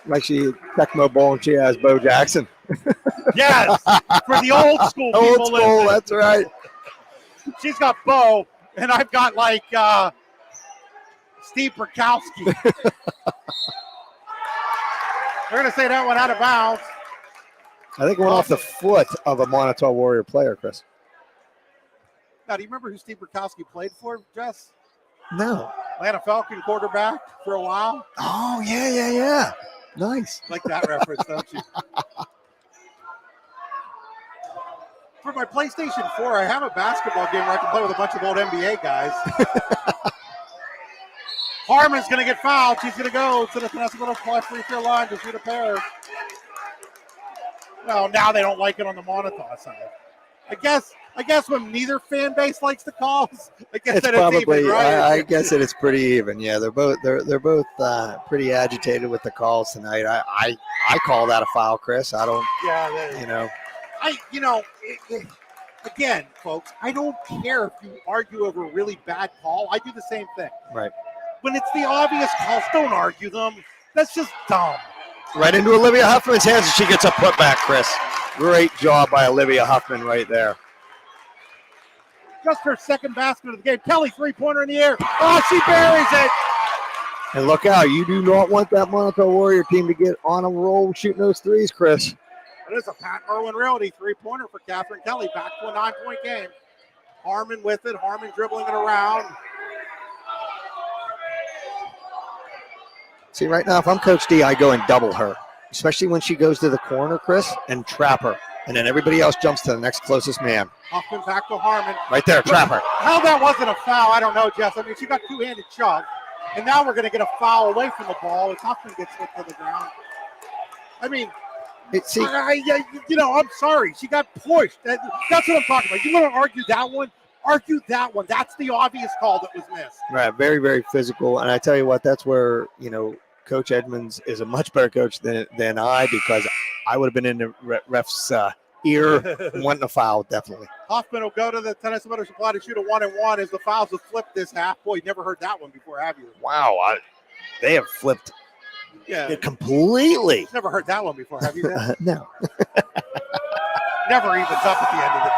Like she Tecmo Bowl and she has Bo Jackson. Yes, for the old school people. Old school, that's right. She's got Bo, and I've got like Steve Perkowski. They're going to say that one out of bounds. I think it went off the foot of a Moniteau Warrior player, Chris. Now, do you remember who Steve Perkowski played for, Jess? No. Atlanta Falcon quarterback for a while. Oh, yeah. Nice. Like that reference, don't you? For my PlayStation 4, I have a basketball game where I can play with a bunch of old NBA guys. Harmon's going to get fouled. She's going to go to the free throw line to shoot a pair. Well, now they don't like it on the Moniteau side. I guess when neither fan base likes the calls, I guess it's that probably, it's even, right? I guess it's pretty even. Yeah, they're both pretty agitated with the calls tonight. I call that a foul, Chris. I don't. Yeah, again, folks, I don't care if you argue over a really bad call. I do the same thing. Right. When it's the obvious calls, don't argue them. That's just dumb. Right into Olivia Huffman's hands, and she gets a putback, Chris. Great job by Olivia Huffman right there. Just her second basket of the game. Kelly, three-pointer in the air. Oh, she buries it. And look out, you do not want that Moniteau Warrior team to get on a roll shooting those threes, Chris. It is a Pat Merwin Realty three-pointer for Catherine Kelly. Back to a 9-point game. Harmon with it. Harmon dribbling it around. See, right now, if I'm Coach D, I go and double her, especially when she goes to the corner, Chris, and trap her. And then everybody else jumps to the next closest man. Hoffman back to Harmon. Right there, trap her. How that wasn't a foul, I don't know, Jess. I mean, she got two-handed shove. And now we're going to get a foul away from the ball as Hoffman gets hit to the ground. I mean, I'm sorry. She got pushed. That's what I'm talking about. You want to argue that one? Argue that one. That's the obvious call that was missed. Right. Very, very physical. And I tell you what, that's where, Coach Edmonds is a much better coach than I, because I would have been in the ref's ear wanting a foul, definitely. Hoffman will go to the Tennessee Motor Supply to shoot a 1-and-1 as the fouls have flipped this half. Boy, you never heard that one before, have you? Wow. They have flipped it completely. Never heard that one before, have you? No. Never evens up at the end of the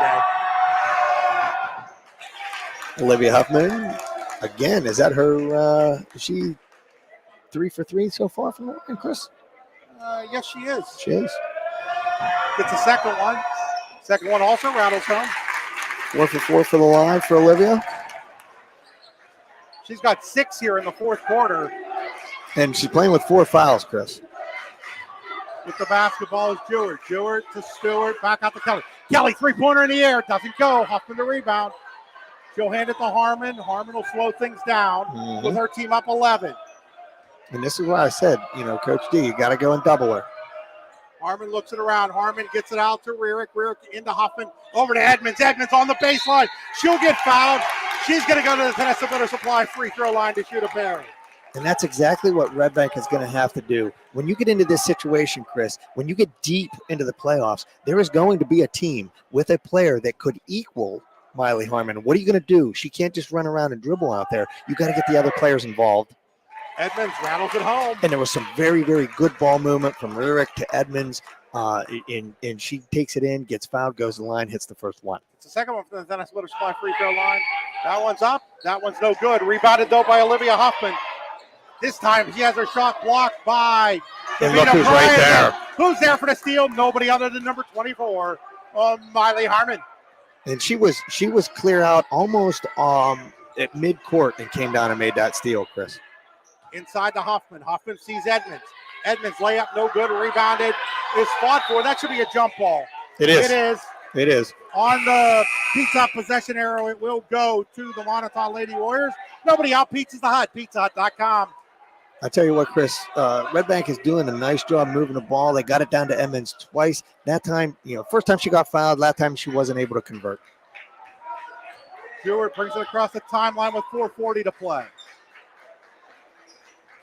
day. Olivia Huffman, again, is that her, is she 3 for 3 so far from the line, Chris? Yes, she is. She is. Gets a second one. Second one also rattles home. 4 for 4 for the line for Olivia. She's got 6 here in the fourth quarter. And she's playing with 4 fouls, Chris. With the basketball is Jewett. Jewett to Stewart, back out to Kelly. Kelly, three-pointer in the air, doesn't go. Huffman to rebound. She'll hand it to Harmon. Harmon will slow things down with her team up 11. And this is why I said, Coach D, you got to go and double her. Harmon looks it around. Harmon gets it out to Rearick. Rearick into Huffman. Over to Edmonds. Edmonds on the baseline. She'll get fouled. She's going to go to the Tennessee Butter Supply free throw line to shoot a pair. And that's exactly what Redbank is going to have to do. When you get into this situation, Chris, when you get deep into the playoffs, there is going to be a team with a player that could equal Miley Harmon. What are you going to do? She can't just run around and dribble out there. You got to get the other players involved. Edmonds rattles it home. And there was some very, very good ball movement from Rearick to Edmonds. And she takes it in, gets fouled, goes to the line, hits the first one. It's the second one from the Tennessee Butter Supply free throw line. That one's up. That one's no good. Rebounded, though, by Olivia Huffman. This time, she has her shot blocked by And look who's right there. Who's there for the steal? Nobody other than number 24, Miley Harmon. And she was clear out almost at midcourt and came down and made that steal, Chris. Inside to Huffman. Huffman sees Edmonds. Edmonds layup, no good. Rebounded. Is fought for. That should be a jump ball. It is. It is. It is. On the pizza possession arrow, it will go to the Moniteau Lady Warriors. Nobody out Pizzas the Hut. PizzaHut.com. I tell you what, Chris, Redbank is doing a nice job moving the ball. They got it down to Edmonds twice. That time, first time she got fouled. Last time she wasn't able to convert. Stewart brings it across the timeline with 4:40 to play.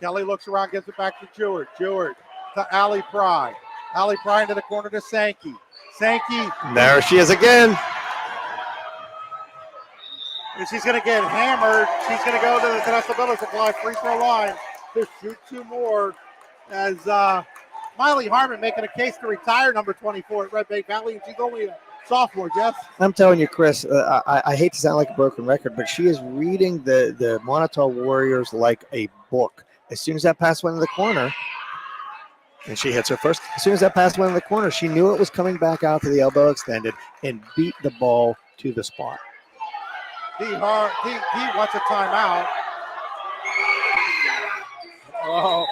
Kelly looks around, gives it back to Jewett. Jewett to Allie Pry. Allie Pry into the corner to Sankey. Sankey. There she is again. And she's going to get hammered. She's going to go to the Tennessee Butter Supply free throw line to shoot 2 more as Miley Harmon making a case to retire number 24 at Redbank Valley. And she's only a sophomore, Jeff. I'm telling you, Chris, I hate to sound like a broken record, but she is reading the Moniteau Warriors like a book. As soon as that pass went in the corner, and she hits her first, as soon as that pass went in the corner, she knew it was coming back out to the elbow extended and beat the ball to the spot. He wants a timeout. Oh.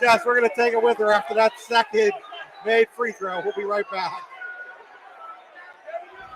Jess, we're going to take it with her after that second made free throw. We'll be right back.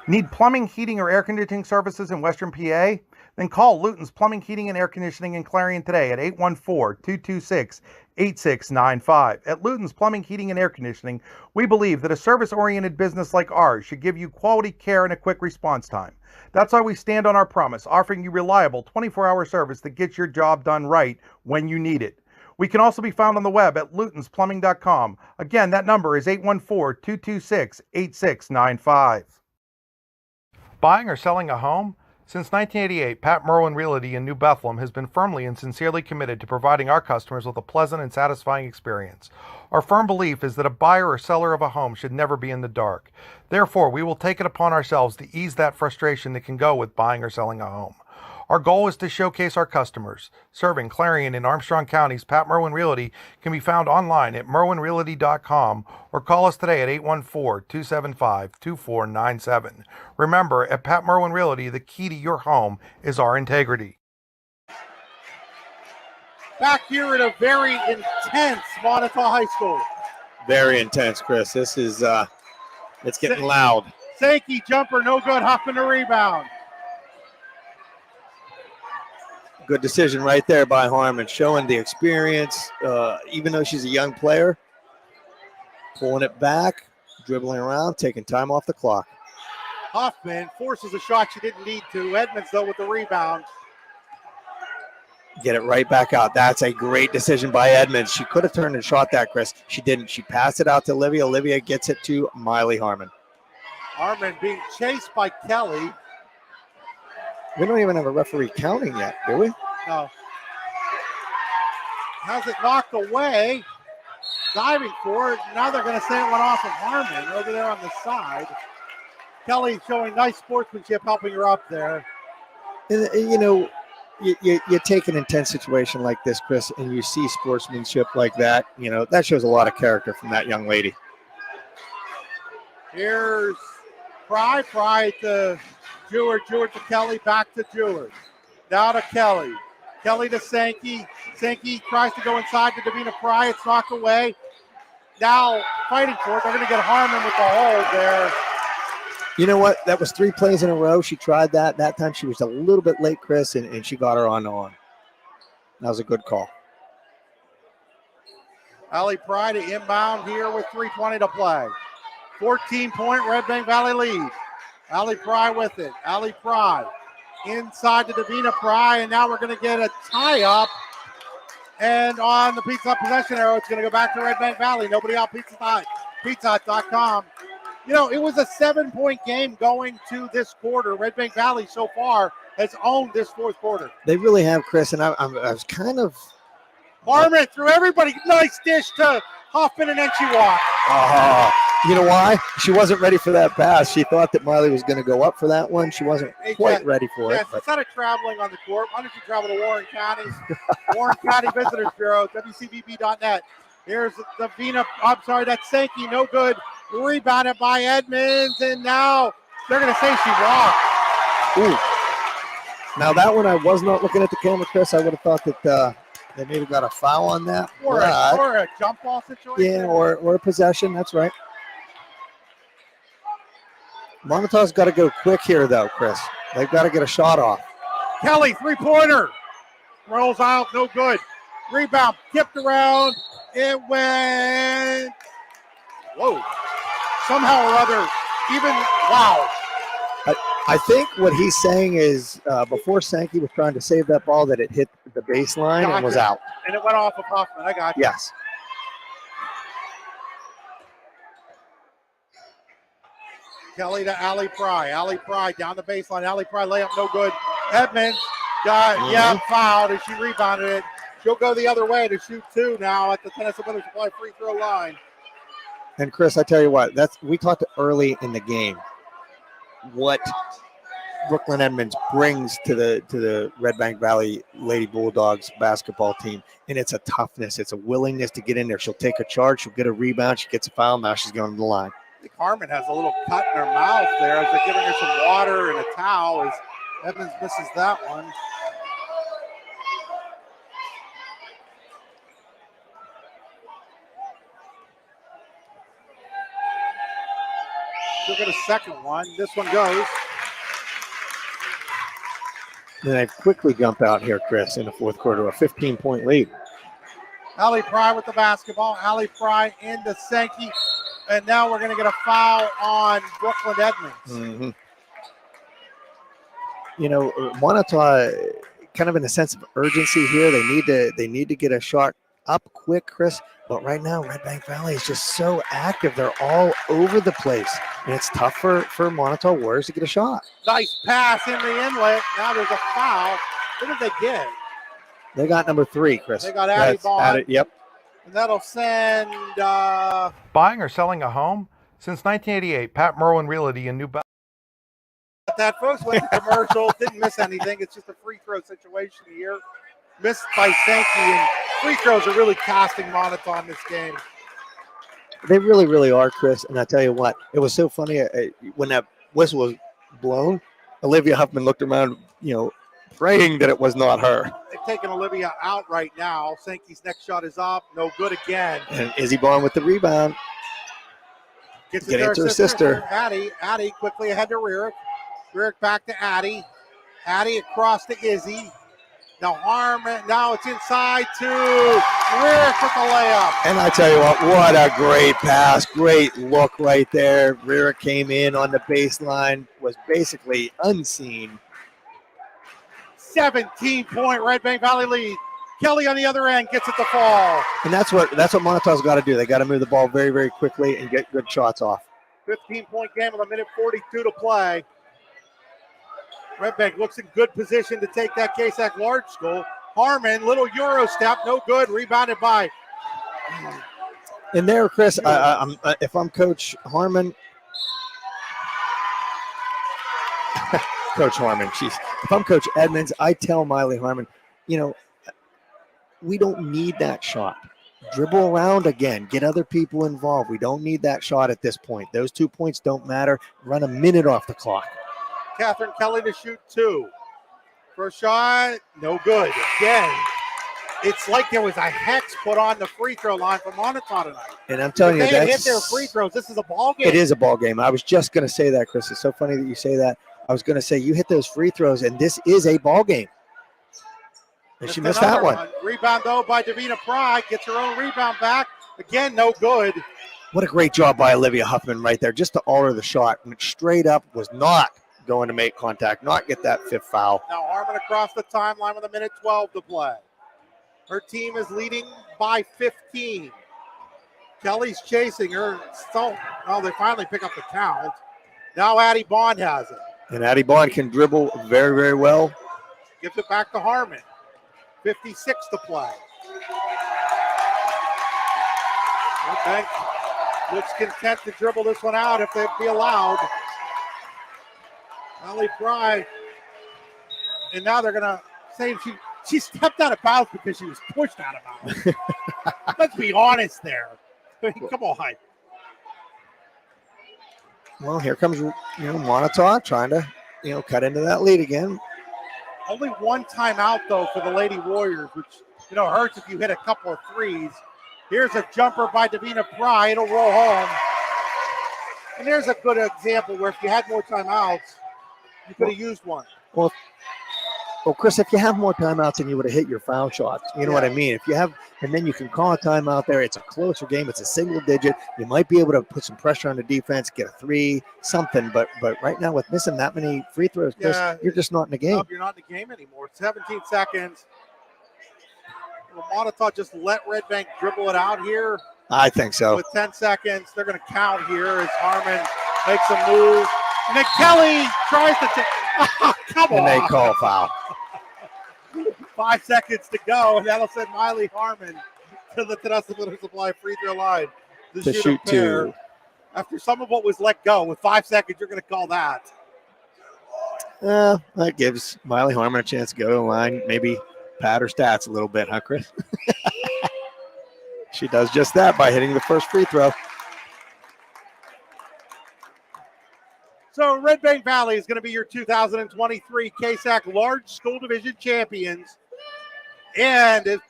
Need plumbing, heating, or air conditioning services in Western PA? Then call Luton's Plumbing, Heating, and Air Conditioning in Clarion today at 814-226-8695. At Luton's Plumbing, Heating, and Air Conditioning, we believe that a service-oriented business like ours should give you quality care and a quick response time. That's why we stand on our promise, offering you reliable 24-hour service that gets your job done right when you need it. We can also be found on the web at lutonsplumbing.com. Again, that number is 814-226-8695. Buying or selling a home? Since 1988, Pat Merwin Realty in New Bethlehem has been firmly and sincerely committed to providing our customers with a pleasant and satisfying experience. Our firm belief is that a buyer or seller of a home should never be in the dark. Therefore, we will take it upon ourselves to ease that frustration that can go with buying or selling a home. Our goal is to showcase our customers. Serving Clarion and Armstrong Counties, Pat Merwin Realty can be found online at merwinrealty.com or call us today at 814-275-2497. Remember, at Pat Merwin Realty, the key to your home is our integrity. Back here at a very intense Moniteau High School. Very intense, Chris. This is, it's getting loud. Sankey jumper, no good. Huffman to rebound. Good decision right there by Harmon, showing the experience, even though she's a young player. Pulling it back, dribbling around, taking time off the clock. Huffman forces a shot she didn't need to. Edmonds, though, with the rebound. Get it right back out. That's a great decision by Edmonds. She could have turned and shot that, Chris. She didn't. She passed it out to Olivia. Olivia gets it to Miley Harmon. Harmon being chased by Kelly. We don't even have a referee counting yet, do we? No. Has it knocked away. Diving for it. Now they're going to say it went off of Harmon over there on the side. Kelly showing nice sportsmanship, helping her up there. And, you take an intense situation like this, Chris, and you see sportsmanship like that. That shows a lot of character from that young lady. Here's Pry to Jewett to Kelly, back to Jewett. Now to Kelly. Kelly to Sankey. Sankey tries to go inside to Davina Pry. It's knocked away. Now fighting for it. They're going to get Harmon with the hold there. You know what? That was 3 plays in a row. She tried that. That time she was a little bit late, Chris, and she got her on. That was a good call. Allie Pry to inbound here with 3:20 to play. 14-point Redbank Valley lead. Allie Pry with it. Allie Pry inside to Davina Pry, and now we're going to get a tie-up. And on the Pizza Hut possession arrow, it's going to go back to Redbank Valley. Nobody out Pizza Hut. PizzaHut.com. You know, it was a 7-point game going to this quarter. Redbank Valley so far has owned this fourth quarter. They really have, Chris, and I was kind of... Harmon through everybody. Nice dish to Hoffman, and then she walked. You know why? She wasn't ready for that pass. She thought that Miley was going to go up for that one. She wasn't quite ready for it. But instead of traveling on the court, why don't you travel to Warren County? Warren County Visitors Bureau, WCVB.net. Here's Davina. I'm sorry, that's Sankey. No good. Rebounded by Edmonds, and now they're going to say she walked. Ooh. Now that one, I was not looking at the camera, Chris. I would have thought that they maybe got a foul on that. Or a jump ball situation. Yeah, or a possession. That's right. Moniteau's got to go quick here, though, Chris. They've got to get a shot off. Kelly, 3-pointer. Rolls out, no good. Rebound, tipped around. It went. Whoa. Somehow or other, even, wow. I think what he's saying is before Sankey was trying to save that ball, that it hit the baseline and was out. And it went off of Hoffman. I got you. Yes. Kelly to Allie Pry. Allie Pry down the baseline. Allie Pry layup, no good. Edmonds got, fouled, and she rebounded it. She'll go the other way to shoot 2 now at the Tennessee Village Supply free throw line. And Chris, I tell you what, we talked early in the game what Brooklyn Edmonds brings to the Redbank Valley Lady Bulldogs basketball team, and it's a toughness, it's a willingness to get in there. She'll take a charge, she'll get a rebound, she gets a foul, now she's going to the line. I think Harmon has a little cut in her mouth there as they're giving her some water and a towel as Edmonds misses that one. She'll get a second one. This one goes. And they quickly jump out here, Chris, in the fourth quarter, a 15-point lead. Allie Pry with the basketball. Allie Pry into Sankey. And now we're going to get a foul on Brooklyn Edmonds. Mm-hmm. You know, Moniteau, kind of in a sense of urgency here. They need to get a shot up quick, Chris. But right now, Redbank Valley is just so active. They're all over the place. And it's tough for Moniteau Warriors to get a shot. Nice pass in the inlet. Now there's a foul. What did they get? They got number 3, Chris. They got Addie Bond. Yep. And that'll send... Buying or selling a home? Since 1988, Pat Merwin Realty in New Balance. That folks went to commercial. Didn't miss anything. It's just a free throw situation here. Missed by Sankey, and free throws are really casting Moniteau in this game. They really, really are, Chris. And I tell you what, it was so funny when that whistle was blown. Olivia Huffman looked around, praying that it was not her. They've taken Olivia out right now. Sankey's next shot is up. No good again. And Izzy Bond with the rebound. Gets it to her sister. Addie quickly ahead to Rierick. Rierick back to Addie. Addie across to Izzy. Now Harmon, now it's inside to Rierick with the layup. And I tell you what a great pass, great look right there. Rierick came in on the baseline, was basically unseen. 17-point Redbank Valley lead. Kelly on the other end gets it to fall. And that's what Moniteau's got to do. They got to move the ball very, very quickly and get good shots off. 15-point game with a minute 42 to play. Redbank looks in good position to take that KSAC large school. Harmon, little Euro step, no good. Rebounded by. And there, Chris, if I'm Coach Harmon, Coach Harmon, if I'm Coach Edmonds, I tell Miley Harmon, we don't need that shot. Dribble around again. Get other people involved. We don't need that shot at this point. Those 2 points don't matter. Run a minute off the clock. Catherine Kelly to shoot 2. First shot, no good. Again, it's like there was a hex put on the free throw line for Moniteau tonight. And I'm telling you, they hit their free throws. This is a ball game. It is a ball game. I was just going to say that, Chris. It's so funny that you say that. I was going to say you hit those free throws, and this is a ball game. And she missed that one. Rebound, though, by Davina Pry. Gets her own rebound back. Again, no good. What a great job by Olivia Huffman right there, just to alter the shot. Went straight up, was not going to make contact, not get that 5th foul. Now Harmon across the timeline with 1:12 to play. Her team is leading by 15. Kelly's chasing her. They finally pick up the count. Now Addie Bond has it. And Addie Bond can dribble very, very well. Gives it back to Harmon. 56 to play. Redbank looks content to dribble this one out if they'd be allowed. Allie Pry. And now they're going to say she stepped out of bounds because she was pushed out of bounds. Let's be honest there. Come on. Well, here comes Moniteau trying to cut into that lead again. Only one timeout though for the Lady Warriors, which hurts if you hit a couple of threes. Here's a jumper by Davina Pry. It'll roll home. And there's a good example where if you had more timeouts, you could have used one. Well, Chris, if you have more timeouts, then you would have hit your foul shots. You know what I mean? If you have, and then you can call a timeout there. It's a closer game. It's a single digit. You might be able to put some pressure on the defense, get a 3, something. But right now, with missing that many free throws, Chris, you're just not in the game. No, you're not in the game anymore. 17 seconds. Will Moniteau just let Redbank dribble it out here? I think so. With 10 seconds, they're going to count here as Harmon makes a move. And then Kelly tries to take. Oh, come on. And they call foul. 5 seconds to go, and that'll send Miley Harmon to the Tedesca Supply free throw line to shoot 2. After some of what was let go, with 5 seconds, you're going to call that. That gives Miley Harmon a chance to go to the line, maybe pad her stats a little bit, huh, Chris? She does just that by hitting the first free throw. So Redbank Valley is going to be your 2023 KSAC Large School Division champions. And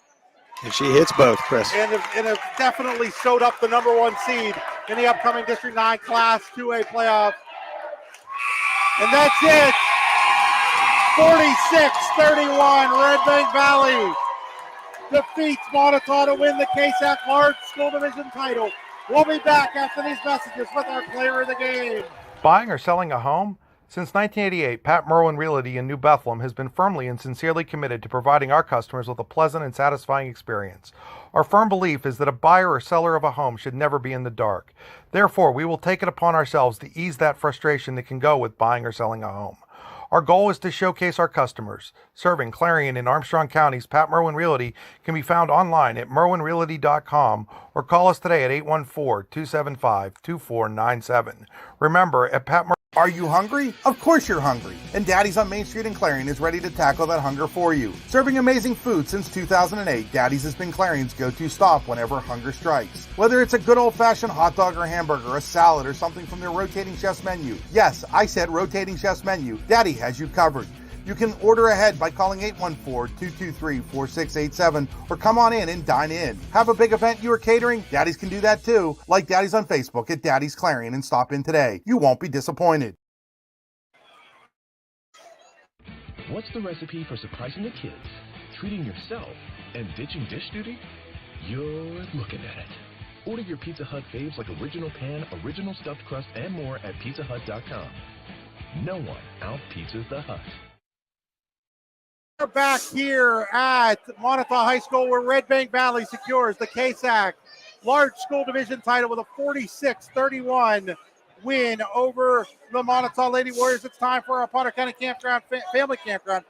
she hits both, Chris. And have definitely sewed up the #1 seed in the upcoming District 9 Class 2A playoff. And that's it. 46-31, Redbank Valley defeats Moniteau to win the KSAC Large School Division title. We'll be back after these messages with our player of the game. Buying or selling a home? Since 1988, Pat Merwin Realty in New Bethlehem has been firmly and sincerely committed to providing our customers with a pleasant and satisfying experience. Our firm belief is that a buyer or seller of a home should never be in the dark. Therefore, we will take it upon ourselves to ease that frustration that can go with buying or selling a home. Our goal is to showcase our customers. Serving Clarion and Armstrong Counties, Pat Merwin Realty can be found online at merwinrealty.com or call us today at 814-275-2497. Remember, at Pat Merwin. Are you hungry? Of course you're hungry. And Daddy's on Main Street in Clarion is ready to tackle that hunger for you. Serving amazing food since 2008, Daddy's has been Clarion's go-to stop whenever hunger strikes. Whether it's a good old-fashioned hot dog or hamburger, a salad, or something from their rotating chef's menu. Yes, I said rotating chef's menu. Daddy has you covered. You can order ahead by calling 814-223-4687 or come on in and dine in. Have a big event you are catering? Daddy's can do that too. Like Daddy's on Facebook at Daddy's Clarion and stop in today. You won't be disappointed. What's the recipe for surprising the kids, treating yourself, and ditching dish duty? You're looking at it. Order your Pizza Hut faves like original pan, original stuffed crust, and more at pizzahut.com. No one out-pizzas the Hut. We're back here at Moniteau High School where Redbank Valley secures the KSAC Large School Division title with a 46-31 win over the Moniteau Lady Warriors. It's time for our Potter County Campground Family Campground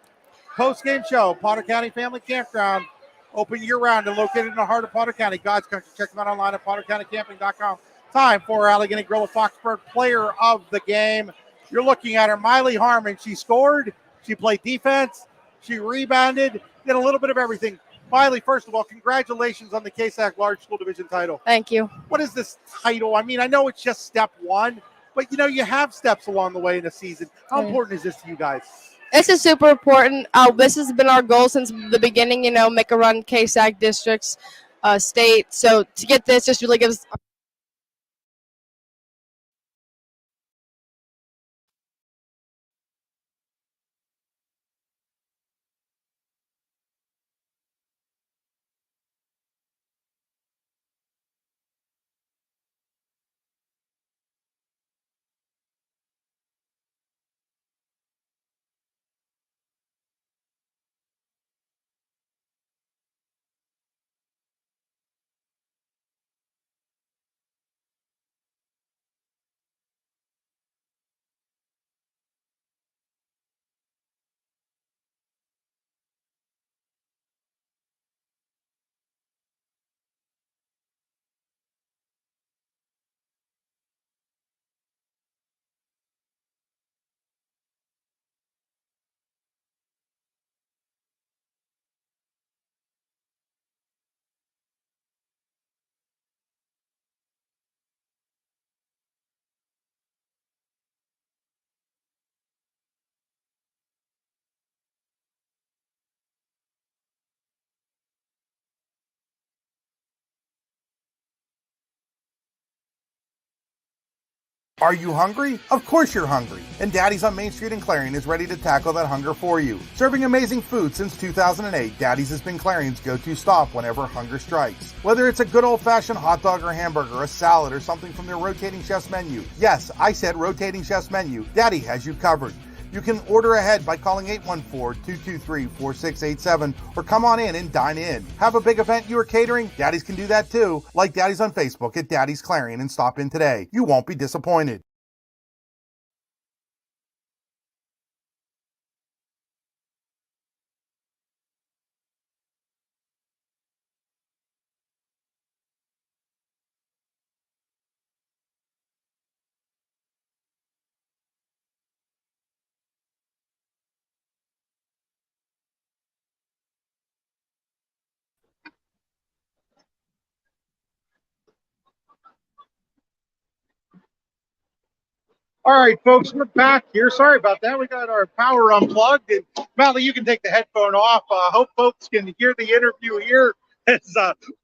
post-game show. Potter County Family Campground, open year-round and located in the heart of Potter County, God's country. Check them out online at pottercountycamping.com. Time for Allegheny Grill of Foxburg player of the game. You're looking at her, Miley Harmon. She scored, she played defense, she rebounded, did a little bit of everything. Miley, first of all, congratulations on the KSAC Large School Division title. Thank you. What is this title? I mean, I know it's just step one, but you have steps along the way in the season. How important is this to you guys? This is super important. This has been our goal since the beginning, make a run KSAC districts, state. So to get this just really gives. Are you hungry? Of course you're hungry. And Daddy's on Main Street in Clarion is ready to tackle that hunger for you. Serving amazing food since 2008, Daddy's has been Clarion's go-to stop whenever hunger strikes. Whether it's a good old-fashioned hot dog or hamburger, a salad, or something from their rotating chef's menu. Yes, I said rotating chef's menu. Daddy has you covered. You can order ahead by calling 814-223-4687 or come on in and dine in. Have a big event you are catering? Daddy's can do that too. Like Daddy's on Facebook at Daddy's Clarion and stop in today. You won't be disappointed. All right, folks, we're back here. Sorry about that. We got our power unplugged. And Molly, you can take the headphone off. Hope folks can hear the interview here. It's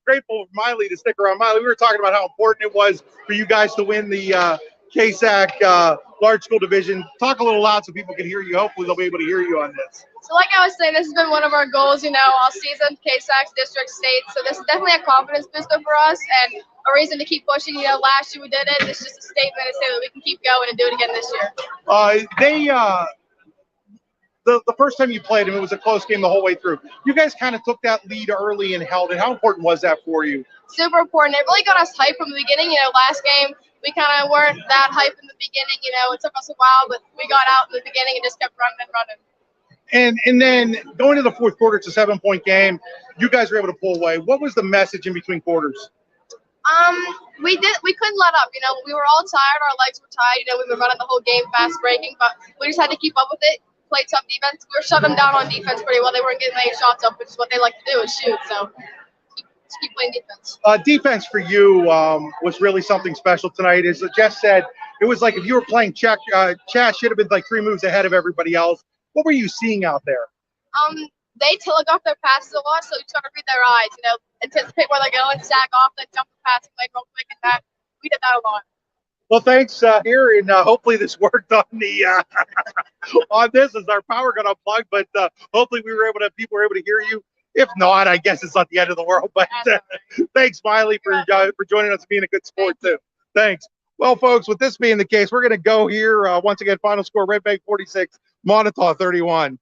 grateful for Miley to stick around. Miley, we were talking about how important it was for you guys to win the KSAC large school division. Talk a little loud so people can hear you. Hopefully they'll be able to hear you on this. So like I was saying, this has been one of our goals, all season, KSAC, district, state. So this is definitely a confidence booster for us and a reason to keep pushing. Last year we did it. It's just a statement to say that we can keep going and do it again this year. The first time you played them, it was a close game the whole way through. You guys kind of took that lead early and held it. How important was that for you? Super important. It really got us hyped from the beginning. Last game we kind of weren't that hyped in the beginning. It took us a while, but we got out in the beginning and just kept running and running. And then going to the fourth quarter, it's a 7-point game. You guys were able to pull away. What was the message in between quarters? We couldn't let up. We were all tired. Our legs were tired. We were running the whole game fast breaking, but we just had to keep up with it. Play tough defense. We were shutting them down on defense pretty well. They weren't getting any shots up, which is what they like to do, is shoot. So keep playing defense. Defense for you was really something special tonight. As Jess said, it was like if you were playing chess should have been like 3 moves ahead of everybody else. What were you seeing out there? They telegraph their passes a lot, so you just got to read their eyes. Anticipate where they're going, sack off, then jump the pass, play real quick, and that. We did that a lot. Well, thanks here, and hopefully this worked on the on this as our power got unplugged. But hopefully people were able to hear you. If not, I guess it's not the end of the world. But thanks, Miley, for joining us and being a good sport too. Thanks. Well, folks, with this being the case, we're going to go here once again. Final score: Redbank 46, Moniteau 31.